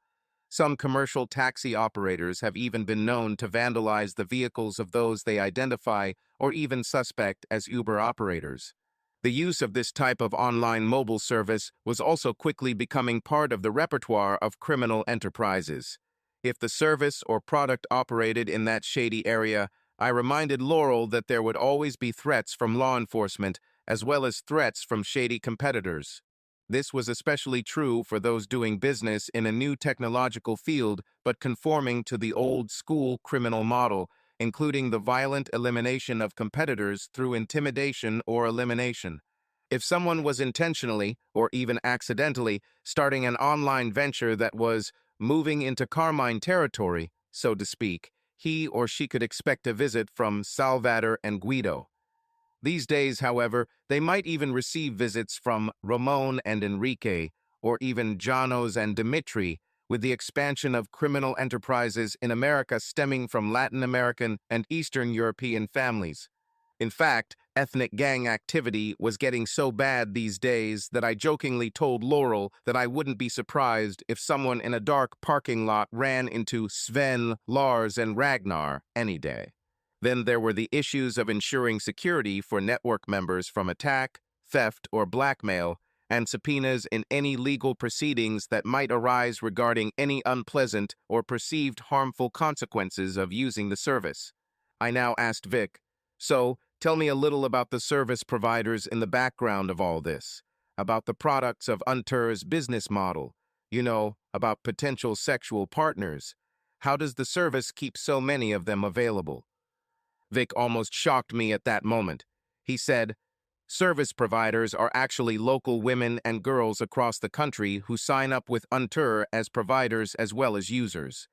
Some commercial taxi operators have even been known to vandalize the vehicles of those they identify or even suspect as Uber operators. The use of this type of online mobile service was also quickly becoming part of the repertoire of criminal enterprises. If the service or product operated in that shady area, I reminded Laurel that there would always be threats from law enforcement, as well as threats from shady competitors. This was especially true for those doing business in a new technological field but conforming to the old-school criminal model, including the violent elimination of competitors through intimidation or elimination. If someone was intentionally, or even accidentally, starting an online venture that was moving into Carmine territory, so to speak, he or she could expect a visit from Salvador and Guido. These days, however, they might even receive visits from Ramon and Enrique, or even Janos and Dimitri, with the expansion of criminal enterprises in America stemming from Latin American and Eastern European families. In fact, ethnic gang activity was getting so bad these days that I jokingly told Laurel that I wouldn't be surprised if someone in a dark parking lot ran into Sven, Lars, and Ragnar any day. Then there were the issues of ensuring security for network members from attack, theft, or blackmail, and subpoenas in any legal proceedings that might arise regarding any unpleasant or perceived harmful consequences of using the service. I now asked Vic, so, tell me a little about the service providers in the background of all this, about the products of Unter's business model, about potential sexual partners. How does the service keep so many of them available? Vic almost shocked me at that moment. He said, service providers are actually local women and girls across the country who sign up with Unter as providers as well as users.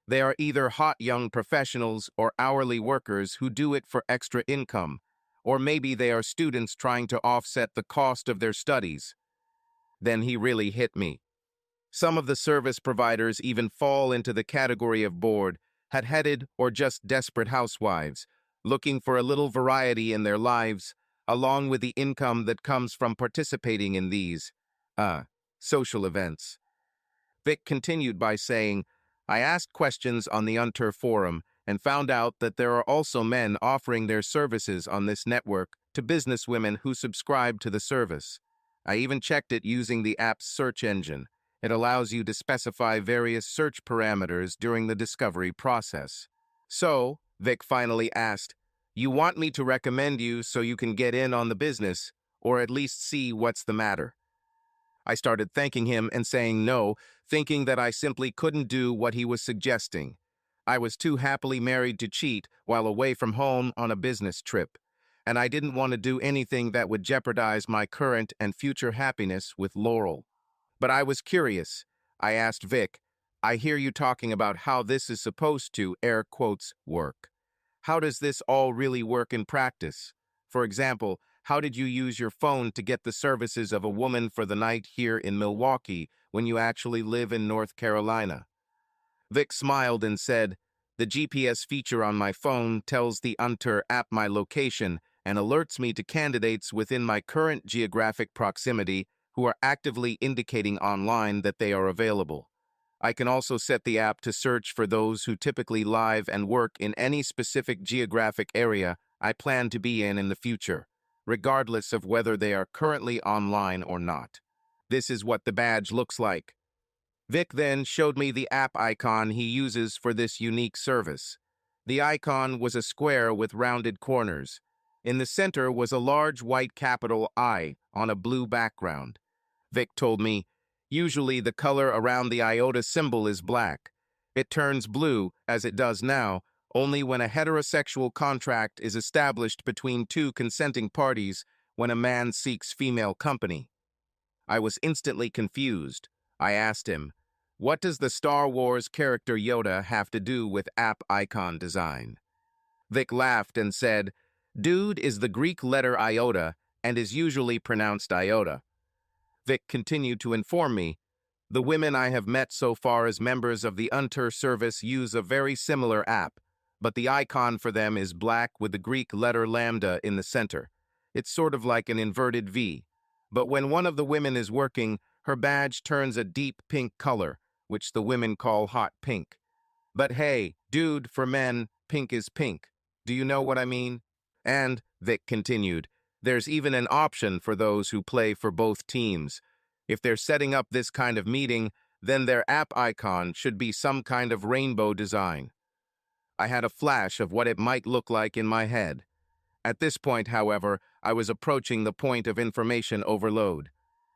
They are either hot young professionals or hourly workers who do it for extra income, or maybe they are students trying to offset the cost of their studies. Then he really hit me. Some of the service providers even fall into the category of bored, hot-headed, or just desperate housewives, looking for a little variety in their lives, along with the income that comes from participating in these, social events. Vic continued by saying, I asked questions on the Unter forum and found out that there are also men offering their services on this network to businesswomen who subscribe to the service. I even checked it using the app's search engine. It allows you to specify various search parameters during the discovery process. So, Vic finally asked, you want me to recommend you so you can get in on the business, or at least see what's the matter? I started thanking him and saying no, thinking that I simply couldn't do what he was suggesting. I was too happily married to cheat while away from home on a business trip, and I didn't want to do anything that would jeopardize my current and future happiness with Laurel. But I was curious. I asked Vic, I hear you talking about how this is supposed to, air quotes, work. How does this all really work in practice? For example, how did you use your phone to get the services of a woman for the night here in Milwaukee when you actually live in North Carolina? Vic smiled and said, the GPS feature on my phone tells the Unter app my location and alerts me to candidates within my current geographic proximity who are actively indicating online that they are available. I can also set the app to search for those who typically live and work in any specific geographic area I plan to be in the future, regardless of whether they are currently online or not. This is what the badge looks like. Vic then showed me the app icon he uses for this unique service. The icon was a square with rounded corners. In the center was a large white capital I on a blue background. Vic told me, usually the color around the iota symbol is black. It turns blue, as it does now, only when a heterosexual contract is established between two consenting parties when a man seeks female company. I was instantly confused. I asked him, what does the Star Wars character Yoda have to do with app icon design? Vic laughed and said, dude is the Greek letter iota and is usually pronounced iota. Vic continued to inform me, the women I have met so far as members of the Unter service use a very similar app, but the icon for them is black with the Greek letter lambda in the center. It's sort of like an inverted V. But when one of the women is working, her badge turns a deep pink color, which the women call hot pink. But hey, dude, for men, pink is pink. Do you know what I mean? And, Vic continued, there's even an option for those who play for both teams. If they're setting up this kind of meeting, then their app icon should be some kind of rainbow design. I had a flash of what it might look like in my head. At this point, however, I was approaching the point of information overload.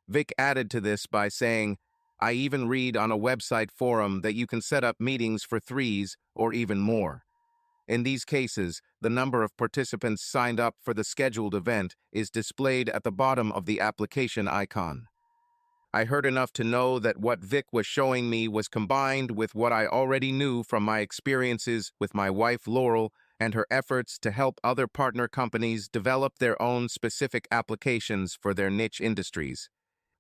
Vic added to this by saying, I even read on a website forum that you can set up meetings for 3s or even more. In these cases, the number of participants signed up for the scheduled event is displayed at the bottom of the application icon. I heard enough to know that what Vic was showing me was combined with what I already knew from my experiences with my wife Laurel and her efforts to help other partner companies develop their own specific applications for their niche industries.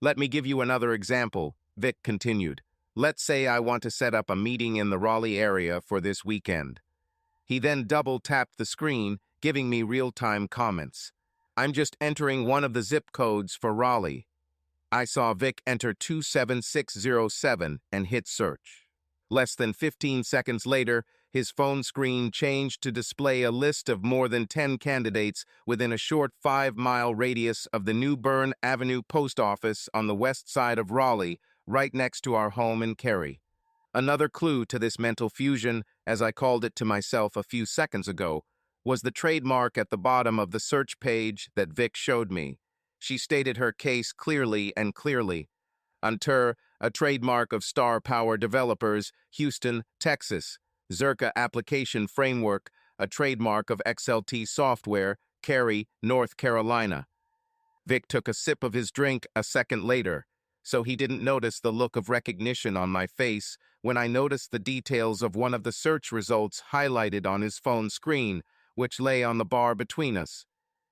Let me give you another example, Vic continued. Let's say I want to set up a meeting in the Raleigh area for this weekend. He then double-tapped the screen, giving me real-time comments. I'm just entering one of the zip codes for Raleigh. I saw Vic enter 27607 and hit search. Less than 15 seconds later, his phone screen changed to display a list of more than 10 candidates within a short 5-mile radius of the New Bern Avenue post office on the west side of Raleigh, right next to our home in Cary. Another clue to this mental fusion, as I called it to myself a few seconds ago, was the trademark at the bottom of the search page that Vic showed me. She stated her case clearly and clearly. Unter, a trademark of Star Power Developers, Houston, Texas. Zerka Application Framework, a trademark of XLT Software, Cary, North Carolina. Vic took a sip of his drink a second later, so he didn't notice the look of recognition on my face when I noticed the details of one of the search results highlighted on his phone screen, which lay on the bar between us.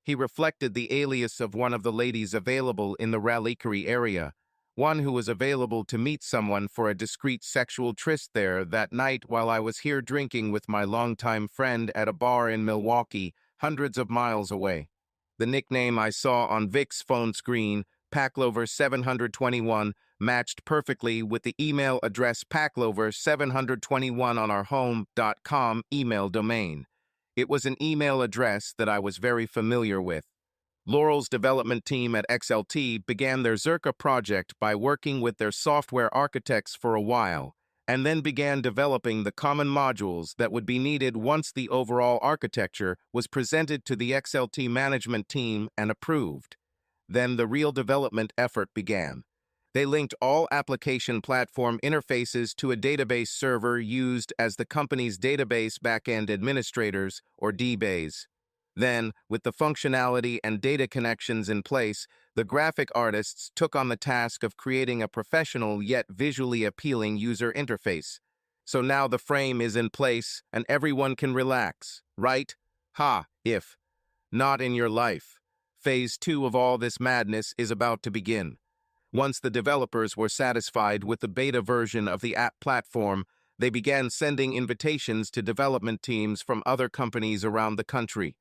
He reflected the alias of one of the ladies available in the Raleigh area, one who was available to meet someone for a discreet sexual tryst there that night while I was here drinking with my longtime friend at a bar in Milwaukee, hundreds of miles away. The nickname I saw on Vic's phone screen, Packlover 721, matched perfectly with the email address Packlover721 on our home.com email domain. It was an email address that I was very familiar with. Laurel's development team at XLT began their Zerka project by working with their software architects for a while, and then began developing the common modules that would be needed once the overall architecture was presented to the XLT management team and approved. Then the real development effort began. They linked all application platform interfaces to a database server used as the company's database backend administrators, or DBAs. Then, with the functionality and data connections in place, the graphic artists took on the task of creating a professional yet visually appealing user interface. So now the frame is in place and everyone can relax, right? Ha, if. Not in your life. Phase 2 of all this madness is about to begin. Once the developers were satisfied with the beta version of the app platform, they began sending invitations to development teams from other companies around the country.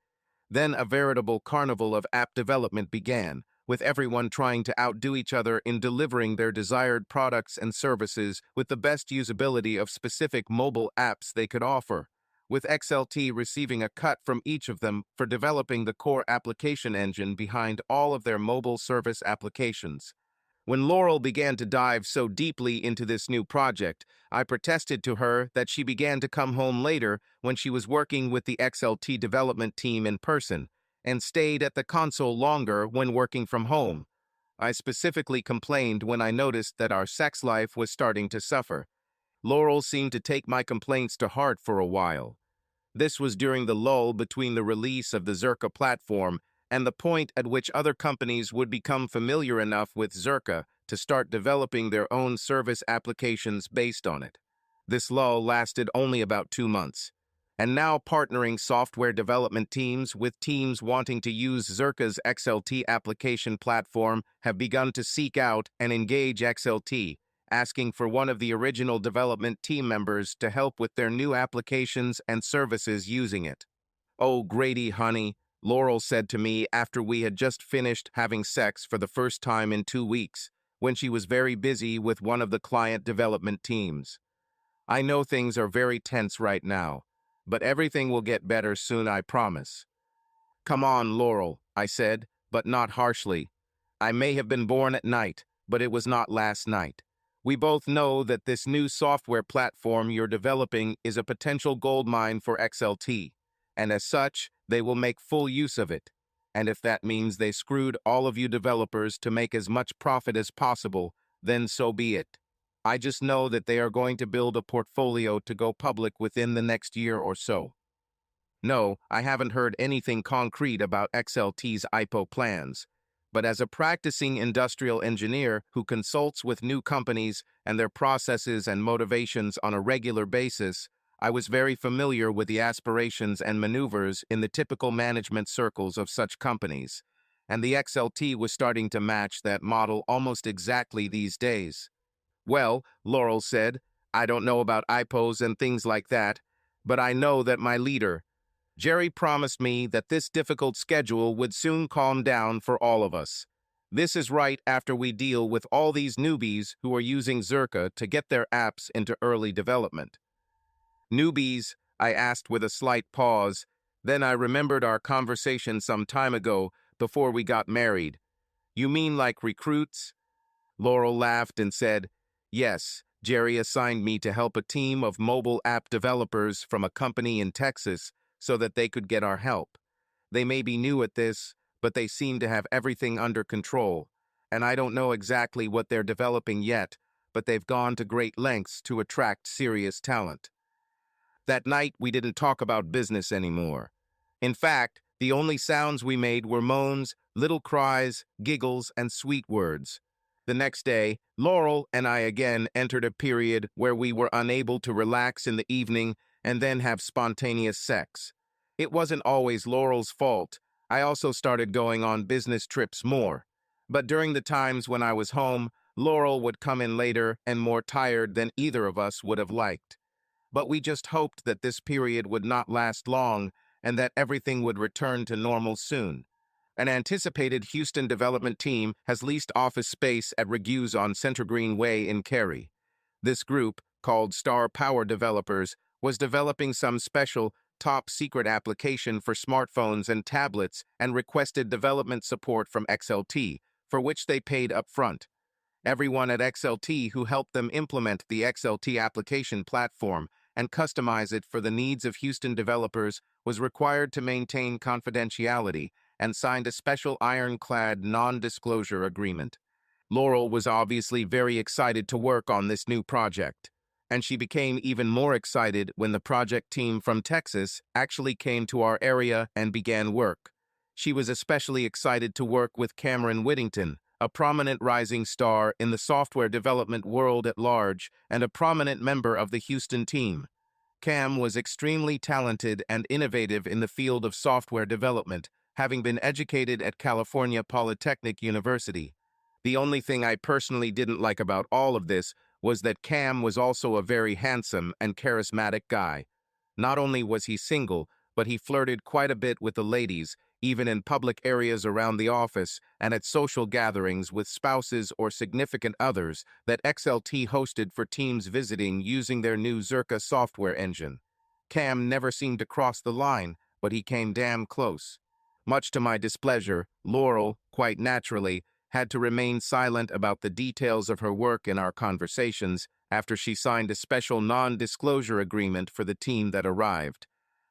Then a veritable carnival of app development began, with everyone trying to outdo each other in delivering their desired products and services with the best usability of specific mobile apps they could offer, with XLT receiving a cut from each of them for developing the core application engine behind all of their mobile service applications. When Laurel began to dive so deeply into this new project, I protested to her that she began to come home later when she was working with the XLT development team in person, and stayed at the console longer when working from home. I specifically complained when I noticed that our sex life was starting to suffer. Laurel seemed to take my complaints to heart for a while. This was during the lull between the release of the Zerka platform and the point at which other companies would become familiar enough with Zerka to start developing their own service applications based on it. This lull lasted only about 2 months. And now partnering software development teams with teams wanting to use Zerka's XLT application platform have begun to seek out and engage XLT, asking for one of the original development team members to help with their new applications and services using it. "Oh, Grady, honey," Laurel said to me after we had just finished having sex for the first time in 2 weeks, when she was very busy with one of the client development teams. "I know things are very tense right now, but everything will get better soon, I promise." Come on, Laurel, I said, but not harshly. I may have been born at night, but it was not last night. We both know that this new software platform you're developing is a potential goldmine for XLT, and as such, they will make full use of it. And if that means they screwed all of you developers to make as much profit as possible, then so be it. I just know that they are going to build a portfolio to go public within the next year or so. No, I haven't heard anything concrete about XLT's IPO plans. But as a practicing industrial engineer who consults with new companies and their processes and motivations on a regular basis, I was very familiar with the aspirations and maneuvers in the typical management circles of such companies. And the XLT was starting to match that model almost exactly these days. Well, Laurel said, I don't know about IPOs and things like that, but I know that my leader, Jerry, promised me that this difficult schedule would soon calm down for all of us. This is right after we deal with all these newbies who are using Zerka to get their apps into early development. Newbies, I asked with a slight pause. Then I remembered our conversation some time ago before we got married. You mean like recruits? Laurel laughed and said, Yes, Jerry assigned me to help a team of mobile app developers from a company in Texas so that they could get our help. They may be new at this, but they seem to have everything under control. And I don't know exactly what they're developing yet, but they've gone to great lengths to attract serious talent. That night, we didn't talk about business anymore. In fact, the only sounds we made were moans, little cries, giggles, and sweet words. The next day, Laurel and I again entered a period where we were unable to relax in the evening and then have spontaneous sex. It wasn't always Laurel's fault. I also started going on business trips more. But during the times when I was home, Laurel would come in later and more tired than either of us would have liked. But we just hoped that this period would not last long and that everything would return to normal soon. An anticipated Houston development team has leased office space at Regue's on Center Green Way in Cary. This group, called Star Power Developers, was developing some special, top-secret application for smartphones and tablets and requested development support from XLT, for which they paid upfront. Everyone at XLT who helped them implement the XLT application platform and customize it for the needs of Houston developers was required to maintain confidentiality and signed a special ironclad non-disclosure agreement. Laurel was obviously very excited to work on this new project, and she became even more excited when the project team from Texas actually came to our area and began work. She was especially excited to work with Cameron Whittington, a prominent rising star in the software development world at large and a prominent member of the Houston team. Cam was extremely talented and innovative in the field of software development, having been educated at California Polytechnic University. The only thing I personally didn't like about all of this was that Cam was also a very handsome and charismatic guy. Not only was he single, but he flirted quite a bit with the ladies, even in public areas around the office and at social gatherings with spouses or significant others that XLT hosted for teams visiting using their new Zerka software engine. Cam never seemed to cross the line, but he came damn close. Much to my displeasure, Laurel, quite naturally, had to remain silent about the details of her work in our conversations after she signed a special non-disclosure agreement for the team that arrived.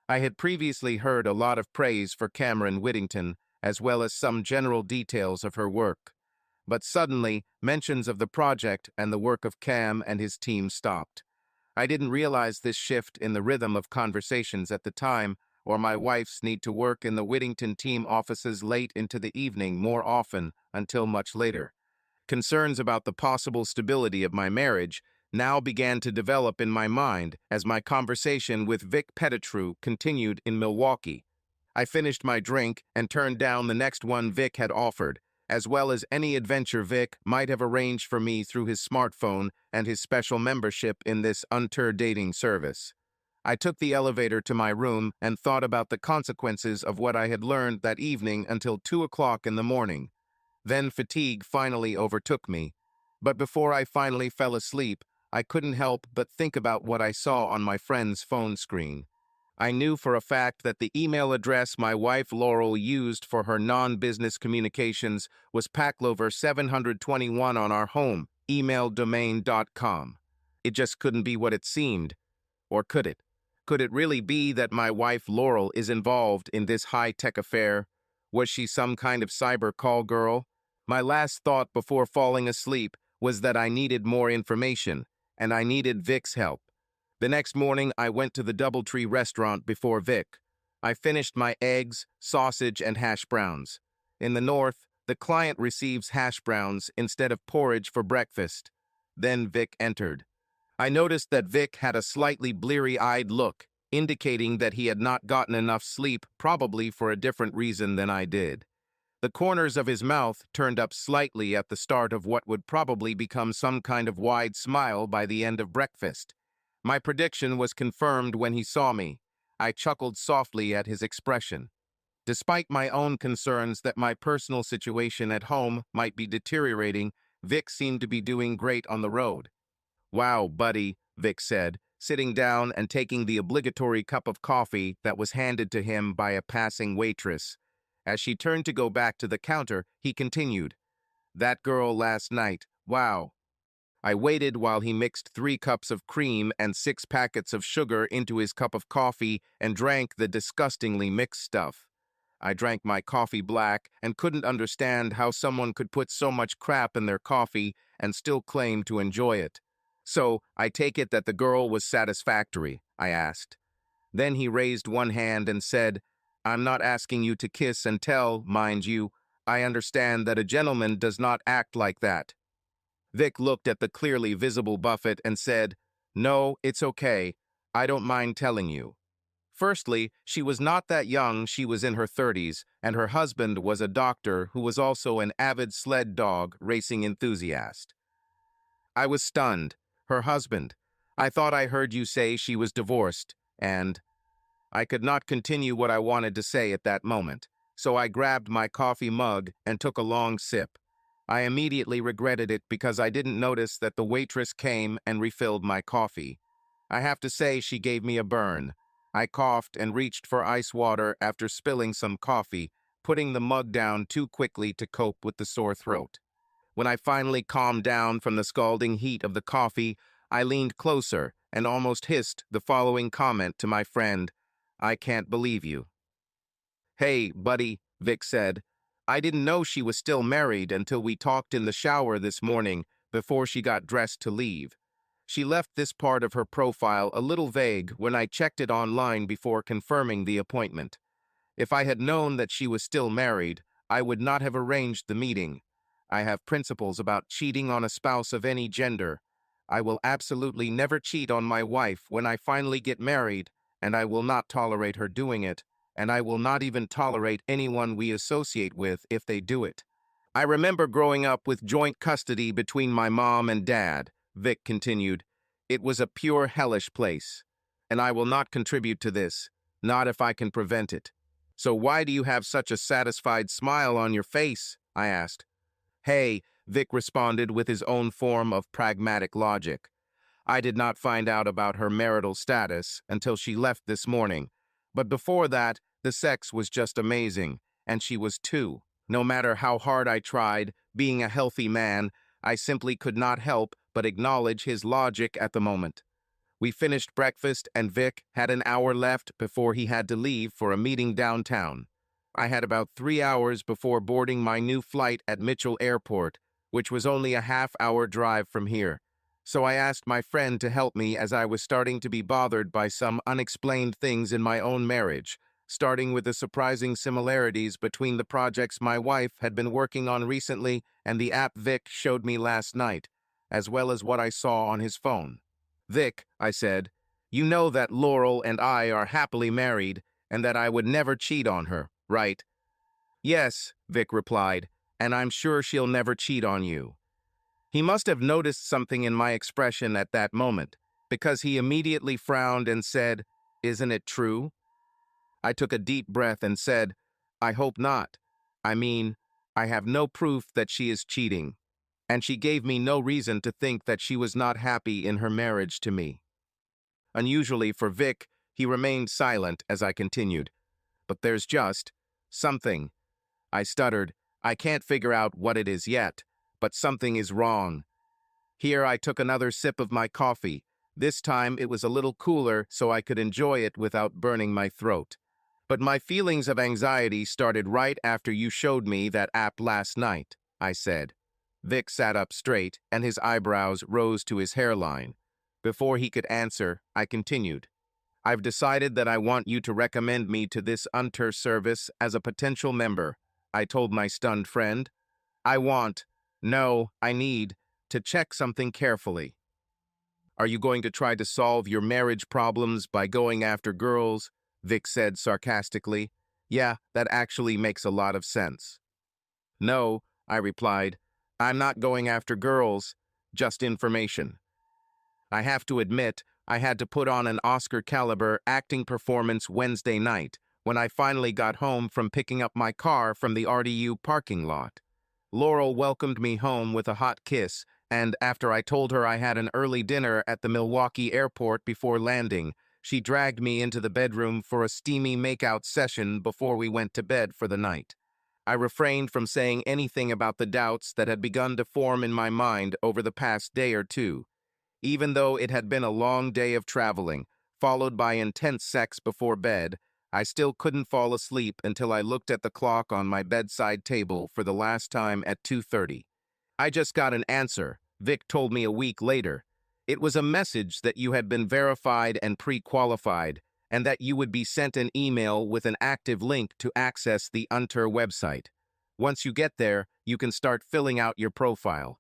I had previously heard a lot of praise for Cameron Whittington, as well as some general details of her work. But suddenly, mentions of the project and the work of Cam and his team stopped. I didn't realize this shift in the rhythm of conversations at the time, or my wife's need to work in the Whittington team offices late into the evening more often until much later. Concerns about the possible stability of my marriage now began to develop in my mind as my conversation with Vic Petitrew continued in Milwaukee. I finished my drink and turned down the next one Vic had offered, as well as any adventure Vic might have arranged for me through his smartphone and his special membership in this unter dating service. I took the elevator to my room and thought about the consequences of what I had learned that evening until 2 o'clock in the morning. Then fatigue finally overtook me. But before I finally fell asleep, I couldn't help but think about what I saw on my friend's phone screen. I knew for a fact that the email address my wife Laurel used for her non-business communications was packlover721 on our home email domain.com. It just couldn't be what it seemed. Or could it? Could it really be that my wife Laurel is involved in this high-tech affair? Was she some kind of cyber call girl? My last thought before falling asleep was that I needed more information, and I needed Vic's help. The next morning, I went to the Doubletree restaurant before Vic. I finished my eggs, sausage, and hash browns. In the North, the client receives hash browns instead of porridge for breakfast. Then Vic entered. I noticed that Vic had a slightly bleary-eyed look, indicating that he had not gotten enough sleep, probably for a different reason than I did. The corners of his mouth turned up slightly at the start of what would probably become some kind of wide smile by the end of breakfast. My prediction was confirmed when he saw me. I chuckled softly at his expression. Despite my own concerns that my personal situation at home might be deteriorating, Vic seemed to be doing great on the road. "Wow, buddy," Vic said, sitting down and taking the obligatory cup of coffee that was handed to him by a passing waitress. As she turned to go back to the counter, he continued, "That girl last night, wow." I waited while he mixed 3 cups of cream and 6 packets of sugar into his cup of coffee and drank the disgustingly mixed stuff. I drank my coffee black and couldn't understand how someone could put so much crap in their coffee and still claim to enjoy it. "So, I take it that the girl was satisfactory?" I asked. Then he raised one hand and said, "I'm not asking you to kiss and tell, mind you. I understand that a gentleman does not act like that." Vic looked at the clearly visible buffet and said, "No, it's okay. I don't mind telling you. Firstly, she was not that young, she was in her 30s, and her husband was a doctor who was also an avid sled dog racing enthusiast." I was stunned. Her husband. I thought I heard you say she was divorced, and I could not continue what I wanted to say at that moment, so I grabbed my coffee mug and took a long sip. I immediately regretted it because I didn't notice that the waitress came and refilled my coffee. I have to say she gave me a burn. I coughed and reached for ice water after spilling some coffee, putting the mug down too quickly to cope with the sore throat. When I finally calmed down from the scalding heat of the coffee, I leaned closer and almost hissed the following comment to my friend, "I can't believe you." "Hey, buddy," Vic said. "I didn't know she was still married until we talked in the shower this morning before she got dressed to leave. She left this part of her profile a little vague when I checked it online before confirming the appointment. If I had known that she was still married, I would not have arranged the meeting. I have principles about cheating on a spouse of any gender. I will absolutely never cheat on my wife when I finally get married, and I will not tolerate her doing it, and I will not even tolerate anyone we associate with if they do it. I remember growing up with joint custody between my mom and dad," Vic continued. "It was a pure hellish place, and I will not contribute to this, not if I can prevent it." "So why do you have such a satisfied smile on your face?" I asked. "Hey," Vic responded with his own form of pragmatic logic. "I did not find out about her marital status until she left this morning. But before that, the sex was just amazing, and she was too. No matter how hard I tried, being a healthy man, I simply could not help but acknowledge his logic at the moment." We finished breakfast, and Vic had an hour left before he had to leave for a meeting downtown. I had about 3 hours before boarding my new flight at Mitchell Airport, which was only a half-hour drive from here. So I asked my friend to help me as I was starting to be bothered by some unexplained things in my own marriage, starting with the surprising similarities between the projects my wife had been working on recently and the app Vic showed me last night, as well as what I saw on his phone. "Vic," I said, "you know that Laurel and I are happily married and that I would never cheat on her, right?" "Yes," Vic replied, "and I'm sure she'll never cheat on you." He must have noticed something in my expression at that moment, because he immediately frowned and said, "Isn't it true?" I took a deep breath and said, "I hope not. I mean, I have no proof that she is cheating, and she gave me no reason to think that she was not happy in her marriage to me." Unusually for Vic, He remained silent as I continued. But there's just something. I stuttered. I can't figure out what it is yet, but something is wrong. Here I took another sip of my coffee. This time it was a little cooler so I could enjoy it without burning my throat. But my feelings of anxiety started right after you showed me that app last night, I said. Vic sat up straight, and his eyebrows rose to his hairline. Before he could answer, I continued. I've decided that I want you to recommend me to this Unter service as a potential member, I told my stunned friend. I need, to check something carefully. Are you going to try to solve your marriage problems by going after girls? Vic said sarcastically. Yeah, that actually makes a lot of sense. No, I replied. I'm not going after girls, just information. I have to admit, I had to put on an Oscar-caliber acting performance Wednesday night when I finally got home from picking up my car from the RDU parking lot. Laurel welcomed me home with a hot kiss, and after I told her I had an early dinner at the Milwaukee airport before landing, she dragged me into the bedroom for a steamy makeout session before we went to bed for the night. I refrained from saying anything about the doubts that had begun to form in my mind over the past day or two. Even though it had been a long day of traveling, followed by intense sex before bed, I still couldn't fall asleep until I looked at the clock on my bedside table for the last time at 2:30. I just got an answer, Vic told me a week later. It was a message that you had been verified and pre-qualified, and that you would be sent an email with an active link to access the Unter website. Once you get there, you can start filling out your profile.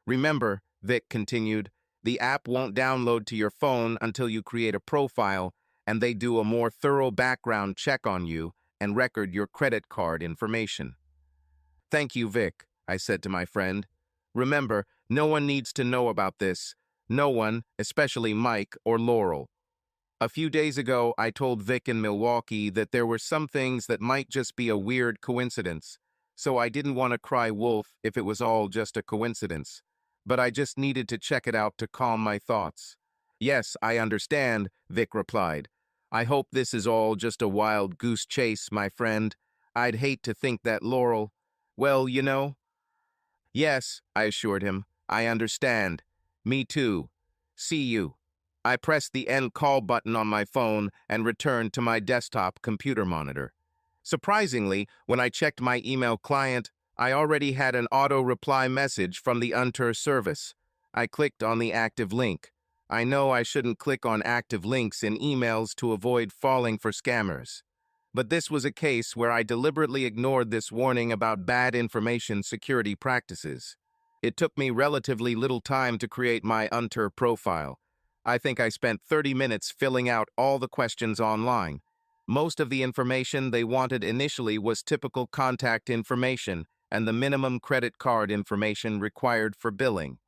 Remember, Vic continued, the app won't download to your phone until you create a profile, and they do a more thorough background check on you and record your credit card information. Thank you, Vic, I said to my friend. Remember, no one needs to know about this. No one, especially Mike or Laurel. A few days ago, I told Vic in Milwaukee that there were some things that might just be a weird coincidence, so I didn't want to cry wolf if it was all just a coincidence. But I just needed to check it out to calm my thoughts. Yes, I understand, Vic replied. I hope this is all just a wild goose chase, my friend. I'd hate to think that Laurel... Well, you know... Yes, I assured him. I understand. Me too. See you. I pressed the end call button on my phone and returned to my desktop computer monitor. Surprisingly, when I checked my email client, I already had an auto-reply message from the Unter service. I clicked on the active link. I know I shouldn't click on active links in emails to avoid falling for scammers. But this was a case where I deliberately ignored this warning about bad information security practices. It took me relatively little time to create my Unter profile. I think I spent 30 minutes filling out all the questions online. Most of the information they wanted initially was typical contact information and the minimum credit card information required for billing.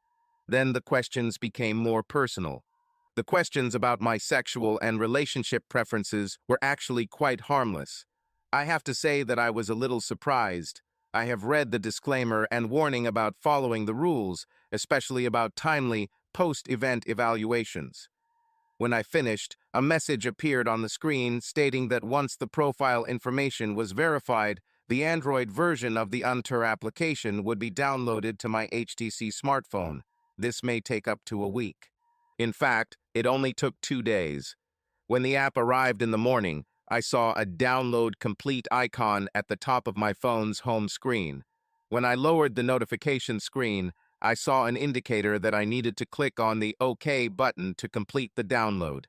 Then the questions became more personal. The questions about my sexual and relationship preferences were actually quite harmless. I have to say that I was a little surprised. I have read the disclaimer and warning about following the rules, especially about timely, post-event evaluations. When I finished, a message appeared on the screen stating that once the profile information was verified, the Android version of the Unter application would be downloaded to my HTC smartphone. This may take up to a week. In fact, it only took 2 days. When the app arrived in the morning, I saw a download complete icon at the top of my phone's home screen. When I lowered the notification screen, I saw an indicator that I needed to click on the OK button to complete the download.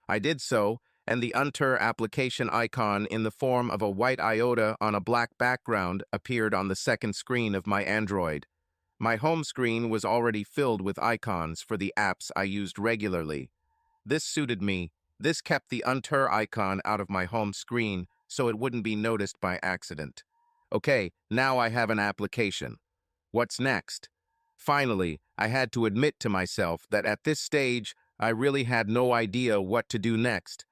I did so, and the Unter application icon in the form of a white iota on a black background appeared on the second screen of my Android. My home screen was already filled with icons for the apps I used regularly. This suited me. This kept the Unter icon out of my home screen so it wouldn't be noticed by accident. Okay, now I have an application. What's next? Finally, I had to admit to myself that at this stage, I really had no idea what to do next.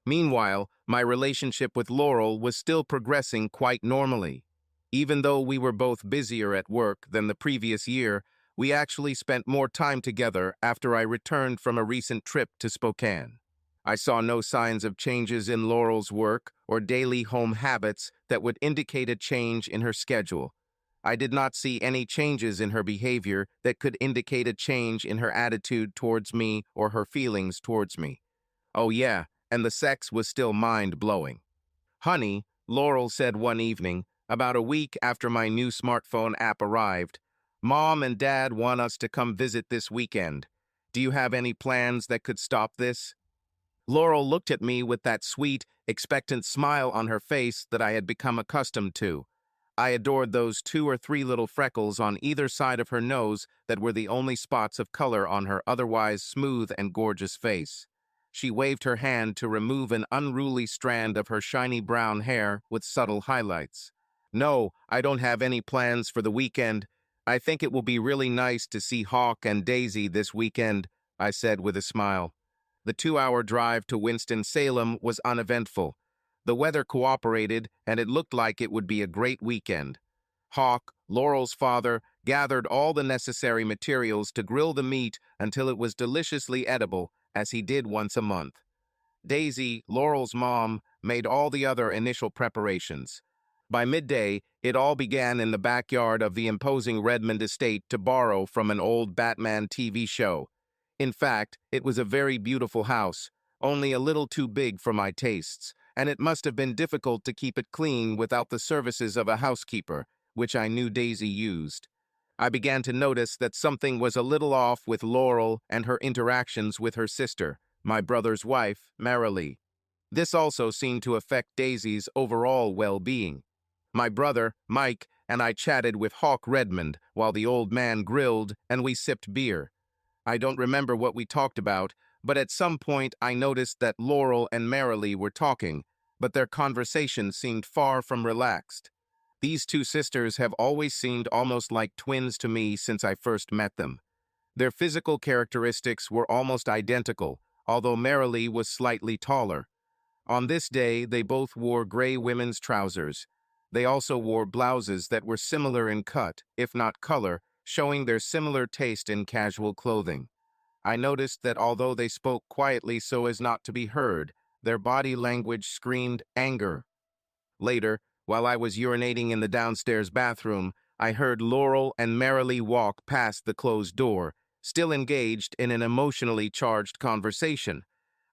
Meanwhile, my relationship with Laurel was still progressing quite normally. Even though we were both busier at work than the previous year, we actually spent more time together after I returned from a recent trip to Spokane. I saw no signs of changes in Laurel's work or daily home habits that would indicate a change in her schedule. I did not see any changes in her behavior that could indicate a change in her attitude towards me or her feelings towards me. Oh yeah, and the sex was still mind-blowing. Honey, Laurel said one evening, about a week after my new smartphone app arrived, Mom and Dad want us to come visit this weekend. Do you have any plans that could stop this? Laurel looked at me with that sweet, expectant smile on her face that I had become accustomed to. I adored those 2 or 3 little freckles on either side of her nose that were the only spots of color on her otherwise smooth and gorgeous face. She waved her hand to remove an unruly strand of her shiny brown hair with subtle highlights. No, I don't have any plans for the weekend. I think it will be really nice to see Hawk and Daisy this weekend, I said with a smile. The 2-hour drive to Winston-Salem was uneventful. The weather cooperated, and it looked like it would be a great weekend. Hawk, Laurel's father, gathered all the necessary materials to grill the meat until it was deliciously edible, as he did once a month. Daisy, Laurel's mom, made all the other initial preparations. By midday, it all began in the backyard of the imposing Redmond estate to borrow from an old Batman TV show. In fact, it was a very beautiful house, only a little too big for my tastes, and it must have been difficult to keep it clean without the services of a housekeeper, which I knew Daisy used. I began to notice that something was a little off with Laurel and her interactions with her sister, my brother's wife, Marilee. This also seemed to affect Daisy's overall well-being. My brother, Mike, and I chatted with Hawk Redmond while the old man grilled and we sipped beer. I don't remember what we talked about, but at some point I noticed that Laurel and Marilee were talking, but their conversation seemed far from relaxed. These two sisters have always seemed almost like twins to me since I first met them. Their physical characteristics were almost identical, although Marilee was slightly taller. On this day, they both wore gray women's trousers. They also wore blouses that were similar in cut, if not color, showing their similar taste in casual clothing. I noticed that although they spoke quietly so as not to be heard, their body language screamed anger. Later, while I was urinating in the downstairs bathroom, I heard Laurel and Marilee walk past the closed door, still engaged in an emotionally charged conversation.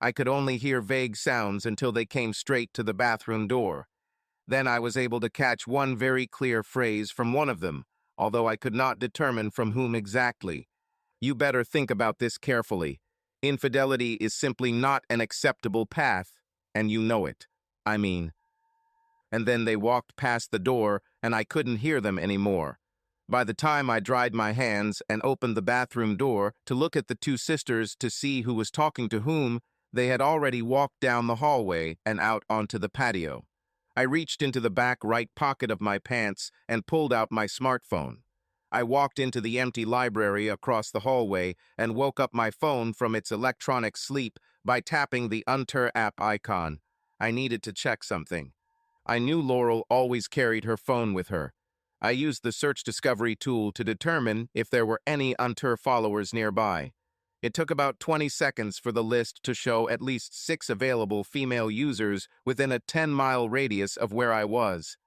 I could only hear vague sounds until they came straight to the bathroom door. Then I was able to catch one very clear phrase from one of them, although I could not determine from whom exactly. You better think about this carefully. Infidelity is simply not an acceptable path, and you know it. And then they walked past the door, and I couldn't hear them anymore. By the time I dried my hands and opened the bathroom door to look at the two sisters to see who was talking to whom, they had already walked down the hallway and out onto the patio. I reached into the back right pocket of my pants and pulled out my smartphone. I walked into the empty library across the hallway and woke up my phone from its electronic sleep by tapping the Unter app icon. I needed to check something. I knew Laurel always carried her phone with her. I used the search discovery tool to determine if there were any Unter followers nearby. It took about 20 seconds for the list to show at least 6 available female users within a 10-mile radius of where I was.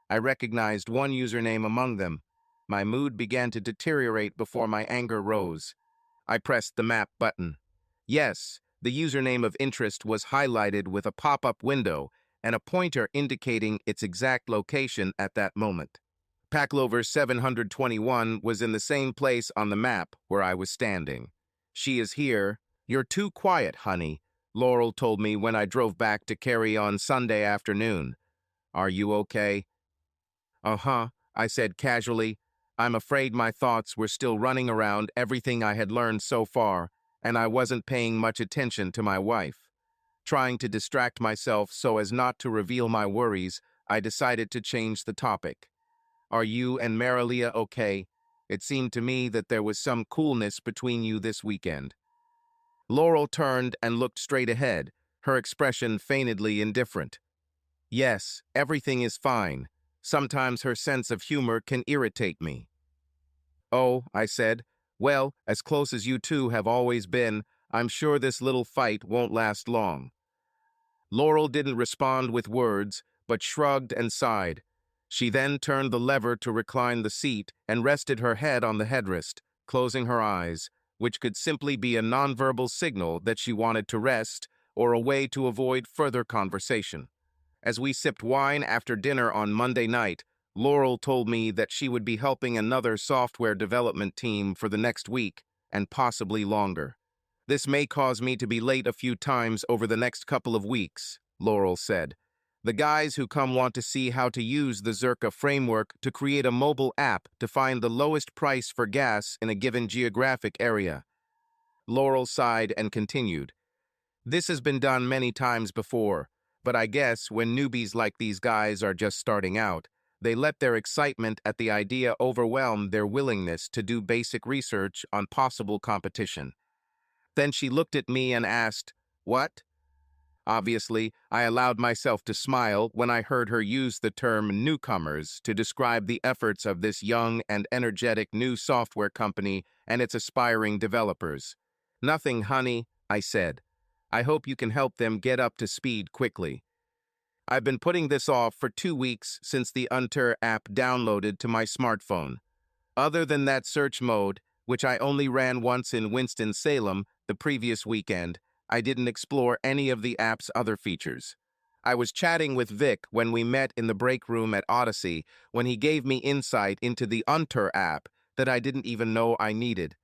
I recognized one username among them. My mood began to deteriorate before my anger rose. I pressed the map button. Yes, the username of interest was highlighted with a pop-up window and a pointer indicating its exact location at that moment. Packlover 721 was in the same place on the map where I was standing. She is here. You're too quiet, honey, Laurel told me when I drove back to Carrie on Sunday afternoon. Are you okay? Uh-huh, I said casually. I'm afraid my thoughts were still running around everything I had learned so far, and I wasn't paying much attention to my wife. Trying to distract myself so as not to reveal my worries, I decided to change the topic. Are you and Marilee okay? It seemed to me that there was some coolness between you this weekend. Laurel turned and looked straight ahead, her expression feignedly indifferent. Yes, everything is fine. Sometimes her sense of humor can irritate me. Oh, I said, well, as close as you two have always been, I'm sure this little fight won't last long." Laurel didn't respond with words, but shrugged and sighed. She then turned the lever to recline the seat and rested her head on the headrest, closing her eyes, which could simply be a nonverbal signal that she wanted to rest or a way to avoid further conversation. As we sipped wine after dinner on Monday night, Laurel told me that she would be helping another software development team for the next week, and possibly longer. "This may cause me to be late a few times over the next couple of weeks," Laurel said. "The guys who come want to see how to use the Zerka framework to create a mobile app to find the lowest price for gas in a given geographic area." Laurel sighed and continued. "This has been done many times before, but I guess when newbies like these guys are just starting out, they let their excitement at the idea overwhelm their willingness to do basic research on possible competition." Then she looked at me and asked, "What?" Obviously, I allowed myself to smile when I heard her use the term newcomers to describe the efforts of this young and energetic new software company and its aspiring developers. "Nothing, honey," I said. "I hope you can help them get up to speed quickly. I've been putting this off for 2 weeks since the Unter app downloaded to my smartphone. Other than that search mode, which I only ran once in Winston-Salem the previous weekend, I didn't explore any of the app's other features. I was chatting with Vic when we met in the break room at Odyssey when he gave me insight into the Unter app that I didn't even know I needed.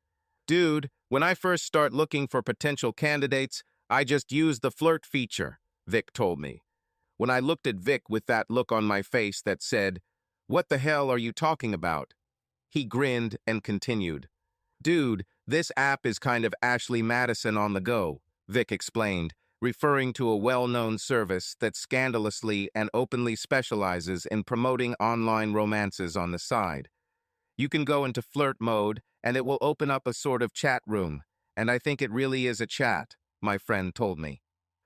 Dude, when I first start looking for potential candidates, I just use the flirt feature, Vic told me. When I looked at Vic with that look on my face that said, "What the hell are you talking about?" he grinned and continued. "Dude, this app is kind of Ashley Madison on the go," Vic explained, referring to a well-known service that scandalously and openly specializes in promoting online romances on the side. You can go into flirt mode, and it will open up a sort of chat room, and I think it really is a chat, my friend told me.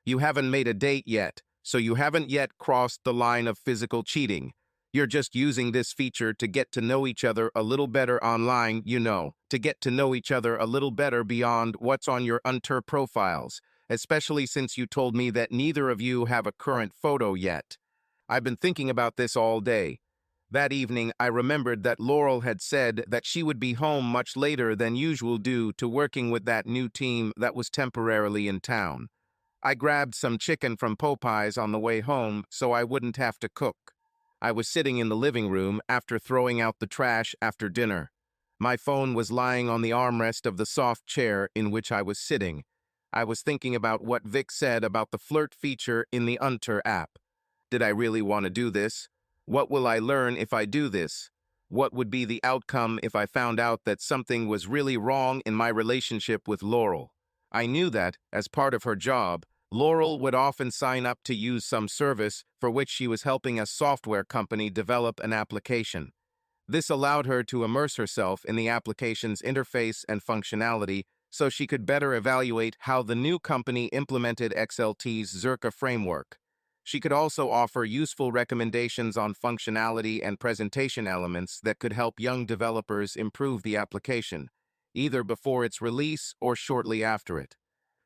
"You haven't made a date yet, so you haven't yet crossed the line of physical cheating. You're just using this feature to get to know each other a little better online, to get to know each other a little better beyond what's on your Unter profiles, especially since you told me that neither of you have a current photo yet. I've been thinking about this all day." That evening, I remembered that Laurel had said that she would be home much later than usual due to working with that new team that was temporarily in town. I grabbed some chicken from Popeye's on the way home so I wouldn't have to cook. I was sitting in the living room after throwing out the trash after dinner. My phone was lying on the armrest of the soft chair in which I was sitting. I was thinking about what Vic said about the flirt feature in the Unter app. Did I really want to do this? What will I learn if I do this? What would be the outcome if I found out that something was really wrong in my relationship with Laurel? I knew that, as part of her job, Laurel would often sign up to use some service for which she was helping a software company develop an application. This allowed her to immerse herself in the application's interface and functionality so she could better evaluate how the new company implemented XLT's Zerka framework. She could also offer useful recommendations on functionality and presentation elements that could help young developers improve the application, either before its release or shortly after it.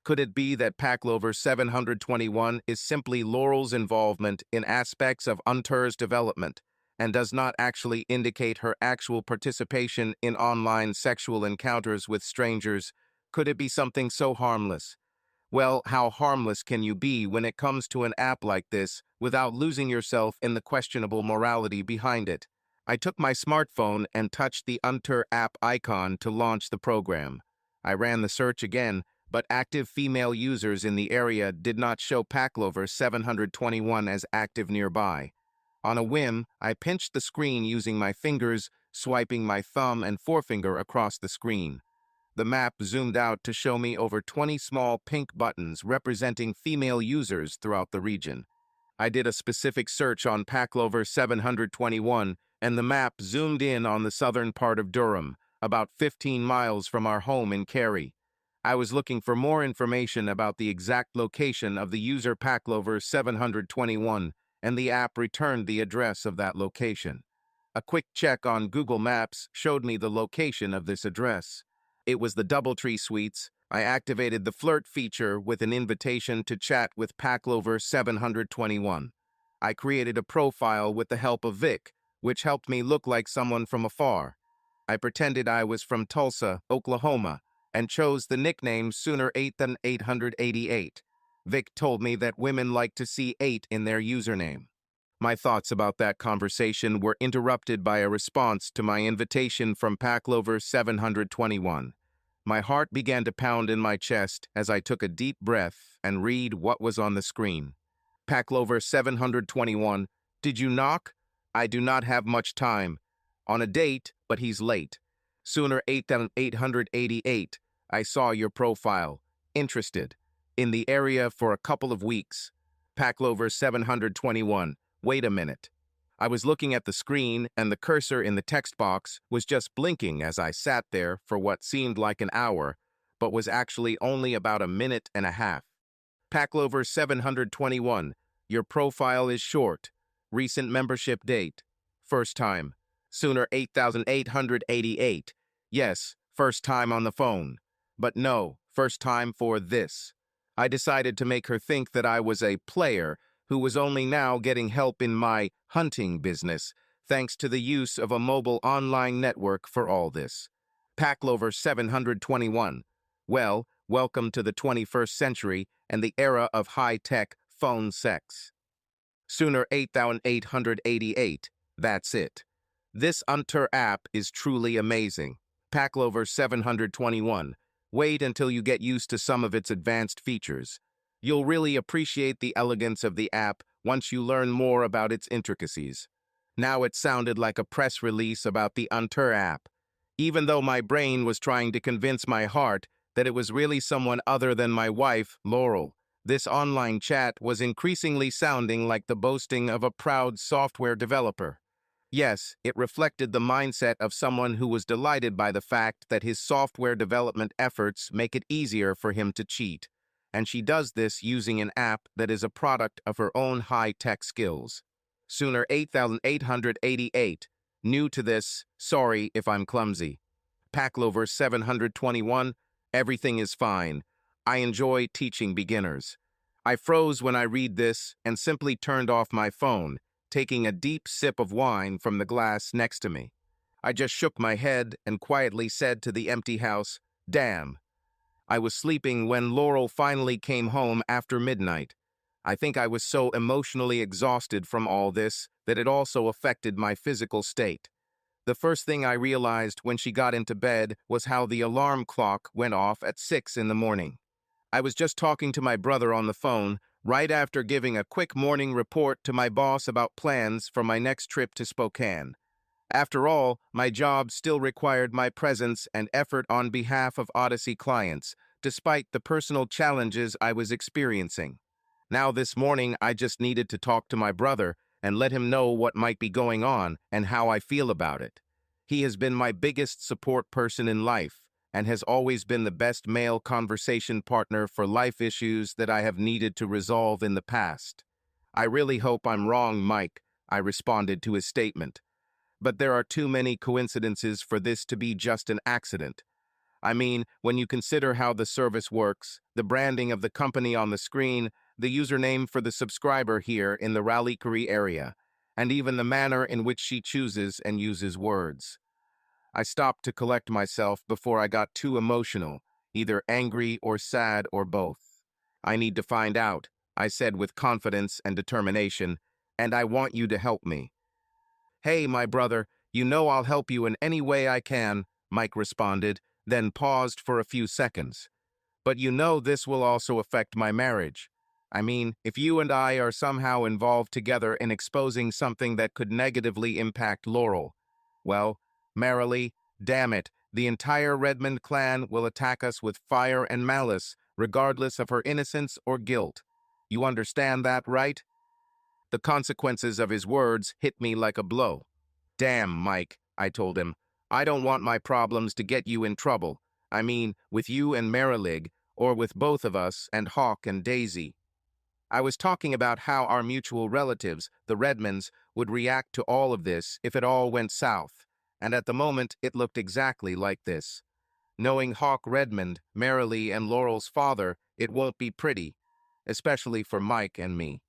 Could it be that Paclover 721 is simply Laurel's involvement in aspects of Unter's development and does not actually indicate her actual participation in online sexual encounters with strangers? Could it be something so harmless? Well, how harmless can you be when it comes to an app like this without losing yourself in the questionable morality behind it? I took my smartphone and touched the Unter app icon to launch the program. I ran the search again, but active female users in the area did not show Paclover 721 as active nearby. On a whim, I pinched the screen using my fingers, swiping my thumb and forefinger across the screen. The map zoomed out to show me over 20 small pink buttons representing female users throughout the region. I did a specific search on Paclover 721, and the map zoomed in on the southern part of Durham, about 15 miles from our home in Cary. I was looking for more information about the exact location of the user Paclover 721, and the app returned the address of that location. A quick check on Google Maps showed me the location of this address. It was the Doubletree Suites, I activated the flirt feature with an invitation to chat with Packlover 721. I created a profile with the help of Vic, which helped me look like someone from afar. I pretended I was from Tulsa, Oklahoma, and chose the nickname Sooner 8 than 888. Vic told me that women like to see 8 in their username. My thoughts about that conversation were interrupted by a response to my invitation from Packlover 721. My heart began to pound in my chest as I took a deep breath and read what was on the screen. Packlover 721, did you knock? I do not have much time. On a date, but he's late. Sooner 8 than 888. I saw your profile. Interested. In the area for a couple of weeks. Packlover 721. Wait a minute. I was looking at the screen, and the cursor in the text box was just blinking as I sat there for what seemed like an hour, but was actually only about a minute and a half. Packlover 721. Your profile is short. Recent membership date. First time. Sooner 8888. Yes, first time on the phone. But no, first time for this. I decided to make her think that I was a player who was only now getting help in my hunting business, thanks to the use of a mobile online network for all this. Packlover 721. Well, welcome to the 21st century and the era of high-tech phone sex. Sooner 8888. That's it. This Unter app is truly amazing. Packlover 721. Wait until you get used to some of its advanced features. You'll really appreciate the elegance of the app once you learn more about its intricacies. Now it sounded like a press release about the Unter app, even though my brain was trying to convince my heart that it was really someone other than my wife, Laurel. This online chat was increasingly sounding like the boasting of a proud software developer. Yes, it reflected the mindset of someone who was delighted by the fact that his software development efforts make it easier for him to cheat. And she does this using an app that is a product of her own high-tech skills. Sooner 8888. New to this, sorry if I'm clumsy. Packlover 721. Everything is fine. I enjoy teaching beginners. I froze when I read this and simply turned off my phone, taking a deep sip of wine from the glass next to me. I just shook my head and quietly said to the empty house, "Damn." I was sleeping when Laurel finally came home after midnight. I think I was so emotionally exhausted from all this that it also affected my physical state. The first thing I realized when she got into bed was how the alarm clock went off at 6 in the morning. I was just talking to my brother on the phone right after giving a quick morning report to my boss about plans for my next trip to Spokane. After all, my job still required my presence and effort on behalf of Odyssey clients, despite the personal challenges I was experiencing. Now this morning, I just needed to talk to my brother and let him know what might be going on and how I feel about it. He has been my biggest support person in life and has always been the best male conversation partner for life issues that I have needed to resolve in the past. I really hope I'm wrong, Mike, I responded to his statement. But there are too many coincidences for this to be just an accident. I mean, when you consider how the service works, the branding of the company on the screen, the username for the subscriber here in the Raleigh area, and even the manner in which she chooses and uses words. I stopped to collect myself before I got too emotional, either angry or sad or both. I need to find out, I said with confidence and determination, and I want you to help me. Hey, my brother, you know I'll help you in any way I can, Mike responded, then paused for a few seconds. But you know this will also affect my marriage. I mean, if you and I are somehow involved together in exposing something that could negatively impact Laurel, well, merrily, damn it, the entire Redmond clan will attack us with fire and malice, regardless of her innocence or guilt. You understand that, right? The consequences of his words hit me like a blow. Damn, Mike, I told him. I don't want my problems to get you in trouble. I mean, with you and Marilig, or with both of us and Hawk and Daisy. I was talking about how our mutual relatives, the Redmonds, would react to all of this if it all went south, and at the moment it looked exactly like this. Knowing Hawk Redmond, Marilee, and Laurel's father, it won't be pretty, especially for Mike and me.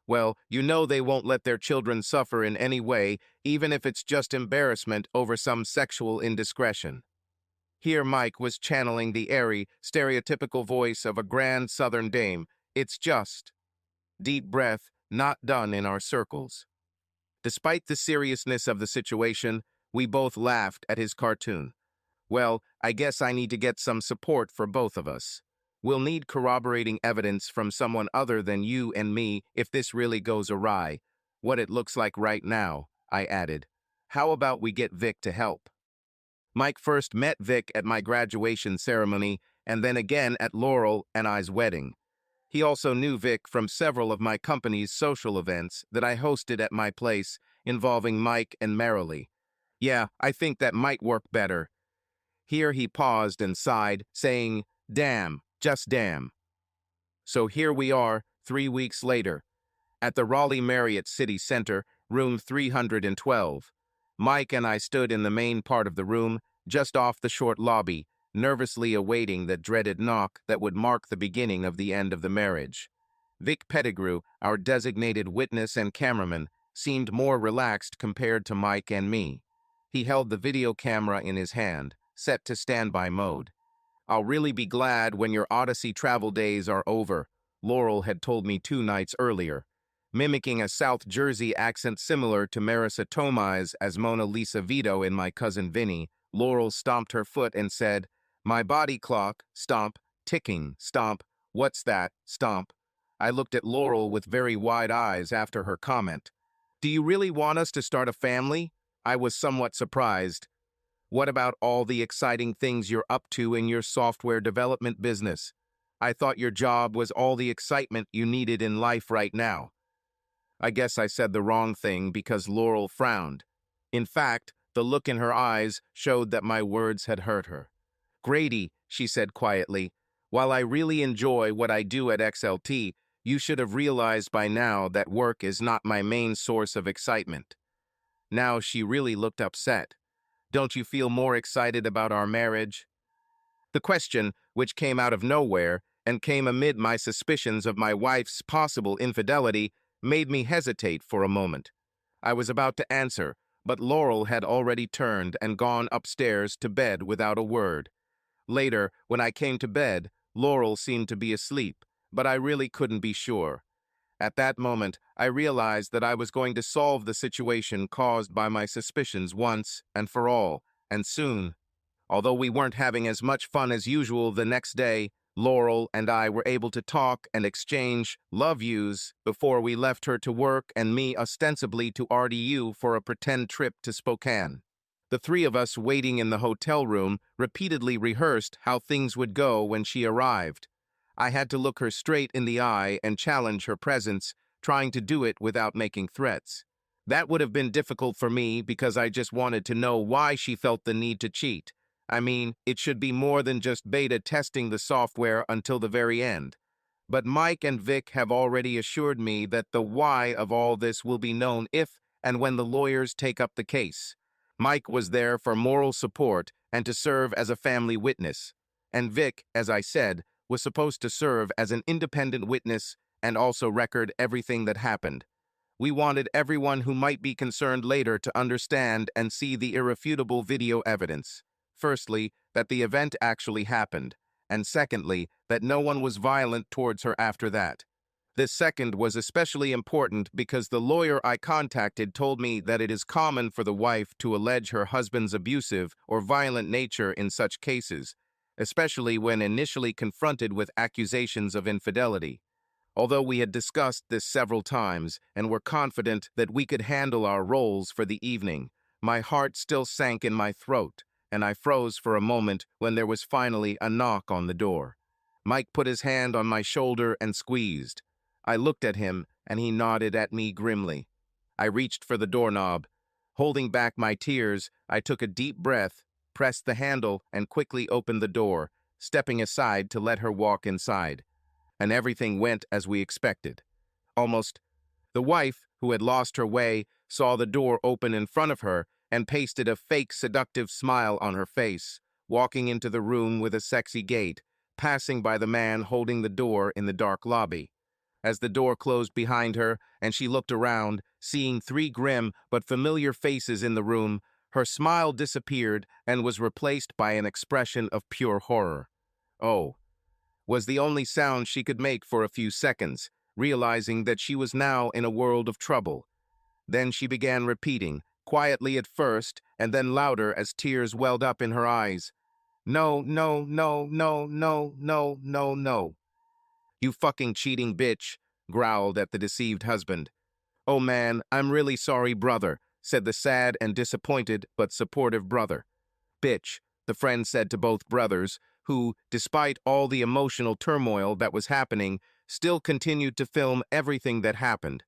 Well, you know they won't let their children suffer in any way, even if it's just embarrassment over some sexual indiscretion. Here Mike was channeling the airy, stereotypical voice of a grand southern dame. It's just, deep breath, not done in our circles. Despite the seriousness of the situation, we both laughed at his cartoon. Well, I guess I need to get some support for both of us. We'll need corroborating evidence from someone other than you and me if this really goes awry. What it looks like right now, I added. How about we get Vic to help? Mike first met Vic at my graduation ceremony and then again at Laurel and I's wedding. He also knew Vic from several of my company's social events that I hosted at my place involving Mike and Marilee. Yeah, I think that might work better. Here he paused and sighed, saying, damn, just damn. So here we are, 3 weeks later, at the Raleigh Marriott City Center, room 312. Mike and I stood in the main part of the room, just off the short lobby, nervously awaiting the dreaded knock that would mark the beginning of the end of the marriage. Vic Pettigrew, our designated witness and cameraman, seemed more relaxed compared to Mike and me. He held the video camera in his hand, set to standby mode. I'll really be glad when your Odyssey travel days are over, Laurel had told me 2 nights earlier. Mimicking a South Jersey accent similar to Marissa Tomei's as Mona Lisa Vito in My Cousin Vinny, Laurel stomped her foot and said, my body clock, stomp, ticking, stomp, what's that, stomp. I looked at Laurel with very wide eyes after her comment. Do you really want us to start a family? I was somewhat surprised. What about all the exciting things you're up to in your software development business? I thought your job was all the excitement you needed in life right now. I guess I said the wrong thing because Laurel frowned. In fact, the look in her eyes showed that my words had hurt her. Grady, she said quietly, while I really enjoy what I do at XLT, you should have realized by now that work is not my main source of excitement. Now she really looked upset. Don't you feel more excited about our marriage? The question, which came out of nowhere and came amid my suspicions of my wife's possible infidelity, made me hesitate for a moment. I was about to answer, but Laurel had already turned and gone upstairs to bed without a word. Later, when I came to bed, Laurel seemed to be asleep, but I really couldn't be sure. At that moment, I realized that I was going to solve the situation caused by my suspicions once and for all, and soon. Although we weren't having as much fun as usual the next day, Laurel and I were able to talk and exchange love yous before we left her to work and me ostensibly to RDU for a pretend trip to Spokane. The 3 of us waiting in the hotel room repeatedly rehearsed how things would go when she arrived. I had to look her straight in the eye and challenge her presence, trying to do it without making threats. That would have been difficult for me because I just wanted to know why she felt the need to cheat. I mean, it should be more than just beta testing the software until the very end. But Mike and Vic have already assured me that the why of all this will be known if and when the lawyers take up the case. Mike was there for moral support and to serve as a family witness. And Vic, as I said, was supposed to serve as an independent witness and also record everything that happened. We wanted everyone who might be concerned later to understand and see the irrefutable video evidence. Firstly, that the event actually happened, and secondly, that no one was violent towards her after that. This second was especially important because the lawyer I contacted told me that it is common for the wife to allege her husband's abusive or violent nature in such cases, especially when initially confronted with accusations of infidelity. Although we had discussed this several times and were confident that we could handle our roles for the evening, my heart still sank in my throat, and I froze for a moment when there was finally a knock on the door. Mike put his hand on my shoulder and squeezed. I looked at him, and he nodded at me grimly. I reached for the doorknob. Holding back my tears, I took a deep breath, pressed the handle, and quickly opened the door, stepping aside to let her walk inside. And everything went as we expected. Almost. The wife, who had lost her way, saw the door open in front of her and pasted a fake seductive smile on her face, walking into the room with a sexy gait, passing by the man holding the door in the dark lobby. As the door closed behind her and she looked around, seeing three grim but familiar faces in the room, her smile disappeared and was replaced by an expression of pure horror. "Oh," was the only sound she could make for a few seconds, realizing that she was now in a world of trouble. Then she began repeating, quietly at first and then louder as tears welled up in her eyes, "No, no, no, no, no, no, no, no. You fucking cheating bitch," growled at the deceived husband. "Oh man, I'm really sorry, brother," said the sad and disappointed but supportive brother. "Bitch," the friend said to both brothers, who, despite all the emotional turmoil that was happening, still continued to film everything that happened.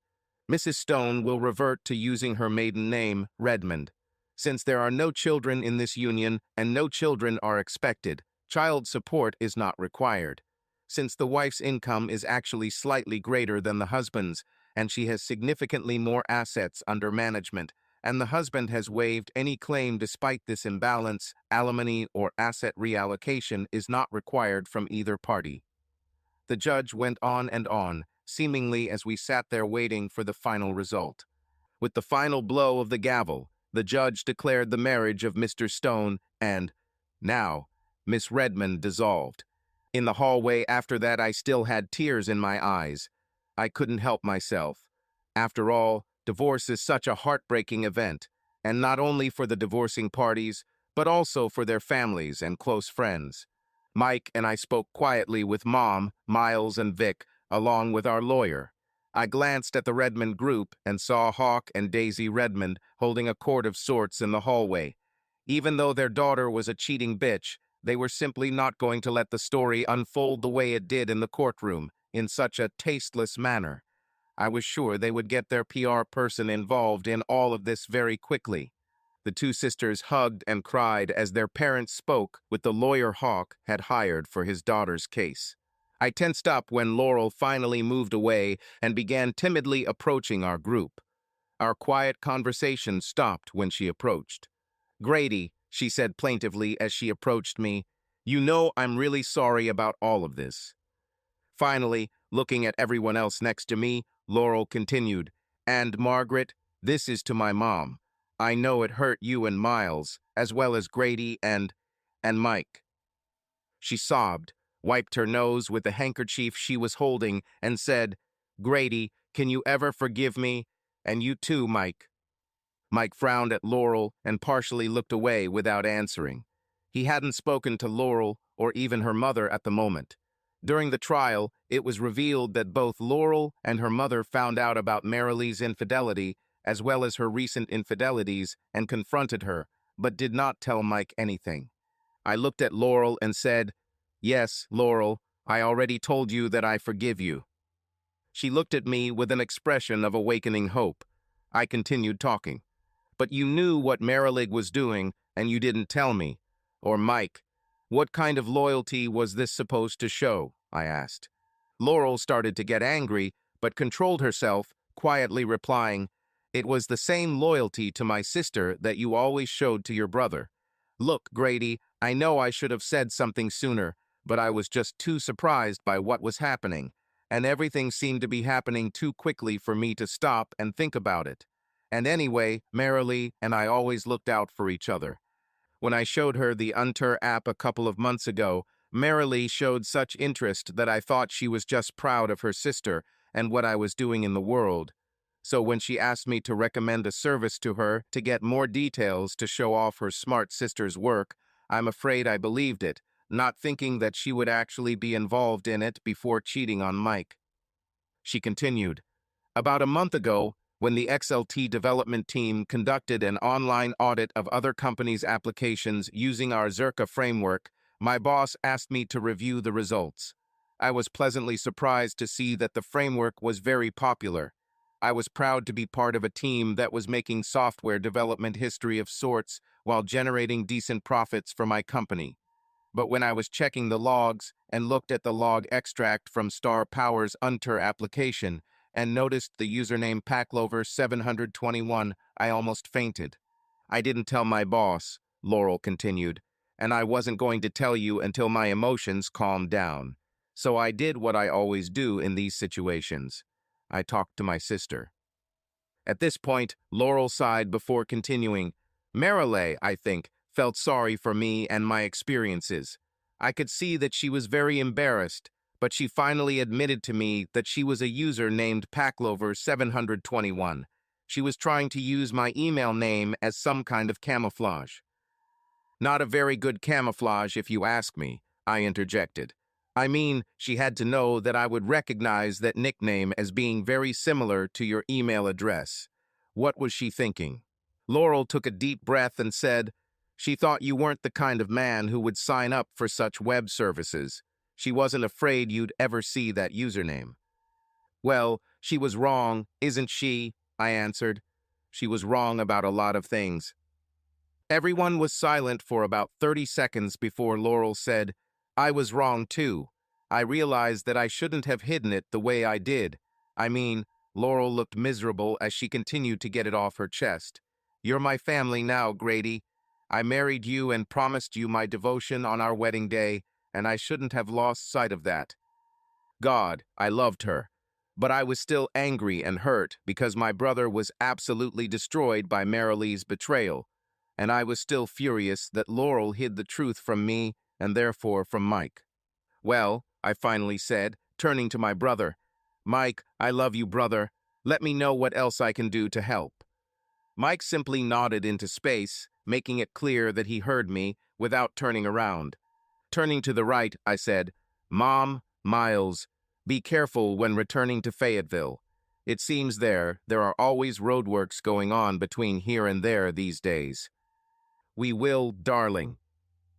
Mrs. Stone will revert to using her maiden name, Redmond. Since there are no children in this union and no children are expected, child support is not required. Since the wife's income is actually slightly greater than the husband's, and she has significantly more assets under management, and the husband has waived any claim despite this imbalance, alimony or asset reallocation is not required from either party. The judge went on and on, seemingly as we sat there waiting for the final result. With the final blow of the gavel, the judge declared the marriage of Mr. Stone and, now, Miss Redmond dissolved. In the hallway after that, I still had tears in my eyes. I couldn't help myself. After all, divorce is such a heartbreaking event, and not only for the divorcing parties, but also for their families and close friends. Mike and I spoke quietly with Mom, Miles, and Vic, along with our lawyer. I glanced at the Redmond group and saw Hawk and Daisy Redmond holding a court of sorts in the hallway. Even though their daughter was a cheating bitch, they were simply not going to let the story unfold the way it did in the courtroom, in such a tasteless manner. I was sure they would get their PR person involved in all of this very quickly. The two sisters hugged and cried as their parents spoke with the lawyer Hawk had hired for his daughter's case. I tensed up when Laurel finally moved away and began timidly approaching our group. Our quiet conversation stopped when she approached. "Grady," she said plaintively as she approached me, "you know I'm really sorry about all of this." Finally, looking at everyone else next to me, Laurel continued, "And Margaret, this is to my mom. I know it hurt you and Miles, as well as Grady and Mike." She sobbed, wiped her nose with the handkerchief she was holding, and said, "Grady, can you ever forgive me? And you too, Mike." Mike frowned at Laurel and partially looked away without answering. He hadn't spoken to Laurel or even her mother at the moment. During the trial, it was revealed that both Laurel and her mother found out about Marilee's infidelity as well as her recent infidelities and confronted her, but did not tell Mike anything. I looked at Laurel and said, "Yes, Laurel, I already told you that I forgive you." She looked at me with an expression of awakening hope. I continued talking. "But you knew what Marilee was doing, and you didn't tell me. Or Mike. What kind of loyalty was this supposed to show?" I asked. Laurel started to get angry, but controlled herself, quietly replying, "It was the same loyalty to my sister that you always showed to your brother. Look, Grady, I know I should have said something sooner, but I was just too surprised by what was happening, and everything seemed to be happening too quickly for me to stop and think about it. And anyway, Marilee and I always looked out for each other. When I showed her the Unter app a couple of months ago, Marilee showed such interest that I thought she was just proud of her sister and what I was doing in the world. So when she asked me to recommend a service to her to get more details to show off her smart sister's work, I'm afraid I believed it, not thinking that she would actually be involved in it before cheating on Mike." She continued, "About a month ago, when the XLT development team conducted an online audit of other companies' applications using our Zerka framework, my boss asked me to review the results. I was pleasantly surprised to see that the framework was very popular. I was proud to be part of a team that was making software development history of sorts while generating decent profits for my company. But when I was checking the logs and looked at the log extract from Star Power's Unter application, and noticed the username Packlover721, I almost fainted. I didn't tell my boss," Laurel continued, and I wasn't going to tell you until my emotions calmed down. So I did what I always do in these situations. I talked to my sister. At this point, Laurel sighed before continuing. Marilee, I think, felt sorry for me and my experiences. I could see that she was very embarrassed, but she finally admitted to me that she was a user named Packlover721. She was trying to use my email name as some kind of camouflage. Not a very good camouflage, if you ask me, I interjected. I mean, she had to know that I would recognize that nickname as being very similar to your email address. What was she thinking? Laurel took a deep breath and said, she thought you weren't the kind of man who would sign up for such web services. She wasn't afraid you'd ever see that username. Well, she was wrong, isn't she? I answered. She was wrong about a lot of things. Everyone was silent for about 30 seconds before Laurel said, I was wrong too. I realized that I shouldn't have hidden it the way I did. I mean, Laurel looked miserable as she continued to get it off her chest. You're my family now, Grady. I married you and promised you my devotion on our wedding day, and I shouldn't have lost sight of that. God, I loved her. But I was still angry and hurt because my brother was absolutely destroyed by Marilee's betrayal, and I was still furious that Laurel hid the truth from me and therefore from Mike. Well, I finally said, turning to my brother, Mike, I love you, brother. Let me know what else I can do to help. Mike simply nodded into space, making it clear that he heard me without turning around. Turning to the right, I said, Mom, Miles, be careful when returning to Fayetteville. It seems there are always roadworks going on between here and there these days. We will, darling.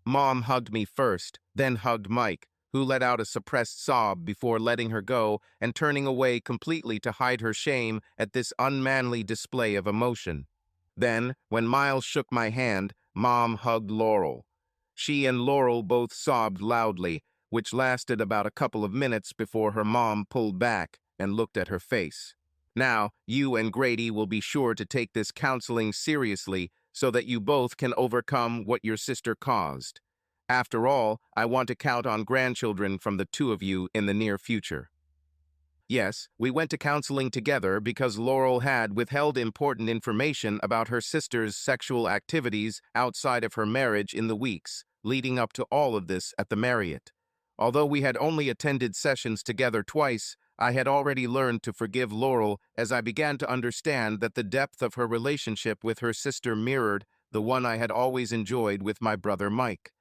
Mom hugged me first, then hugged Mike, who let out a suppressed sob before letting her go and turning away completely to hide her shame at this unmanly display of emotion. Then, when Miles shook my hand, Mom hugged Laurel. She and Laurel both sobbed loudly, which lasted about a couple of minutes before her mom pulled back and looked at her face. Now, you and Grady will be sure to take this counseling seriously so that you both can overcome what your sister caused. After all, I want to count on grandchildren from the two of you in the near future. Yes, we went to counseling together because Laurel had withheld important information about her sister's sexual activities outside of her marriage in the weeks leading up to all of this at the Marriott. Although we had only attended sessions together twice, I had already learned to forgive Laurel as I began to understand that the depth of her relationship with her sister mirrored the one I had always enjoyed with my brother Mike.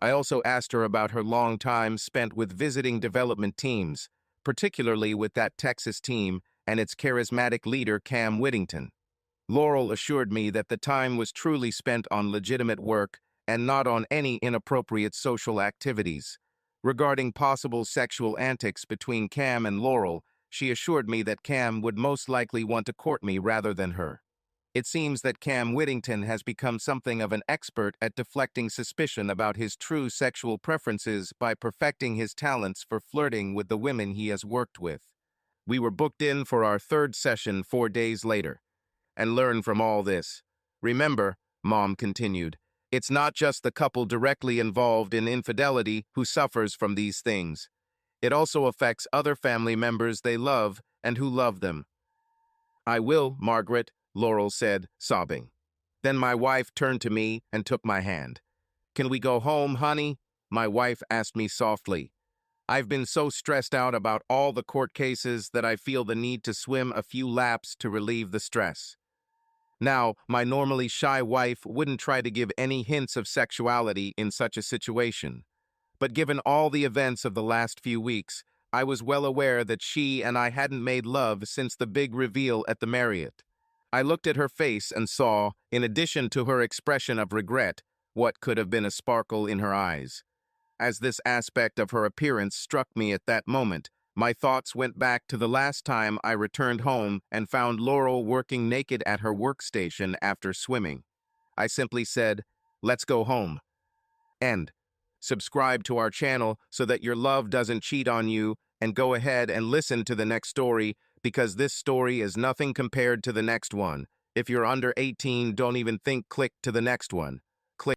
I also asked her about her long time spent with visiting development teams, particularly with that Texas team and its charismatic leader Cam Whittington. Laurel assured me that the time was truly spent on legitimate work and not on any inappropriate social activities. Regarding possible sexual antics between Cam and Laurel, she assured me that Cam would most likely want to court me rather than her. It seems that Cam Whittington has become something of an expert at deflecting suspicion about his true sexual preferences by perfecting his talents for flirting with the women he has worked with. We were booked in for our third session 4 days later, and learned from all this. Remember, Mom continued, it's not just the couple directly involved in infidelity who suffers from these things. It also affects other family members they love and who love them. I will, Margaret, Laurel said, sobbing. Then my wife turned to me and took my hand. Can we go home, honey? My wife asked me softly. I've been so stressed out about all the court cases that I feel the need to swim a few laps to relieve the stress. Now, my normally shy wife wouldn't try to give any hints of sexuality in such a situation. But given all the events of the last few weeks, I was well aware that she and I hadn't made love since the big reveal at the Marriott. I looked at her face and saw, in addition to her expression of regret, what could have been a sparkle in her eyes. As this aspect of her appearance struck me at that moment, my thoughts went back to the last time I returned home and found Laurel working naked at her workstation after swimming. I simply said, let's go home. End. Subscribe to our channel so that your love doesn't cheat on you, and go ahead and listen to the next story because this story is nothing compared to the next one. If you're under 18, don't even think click to the next one.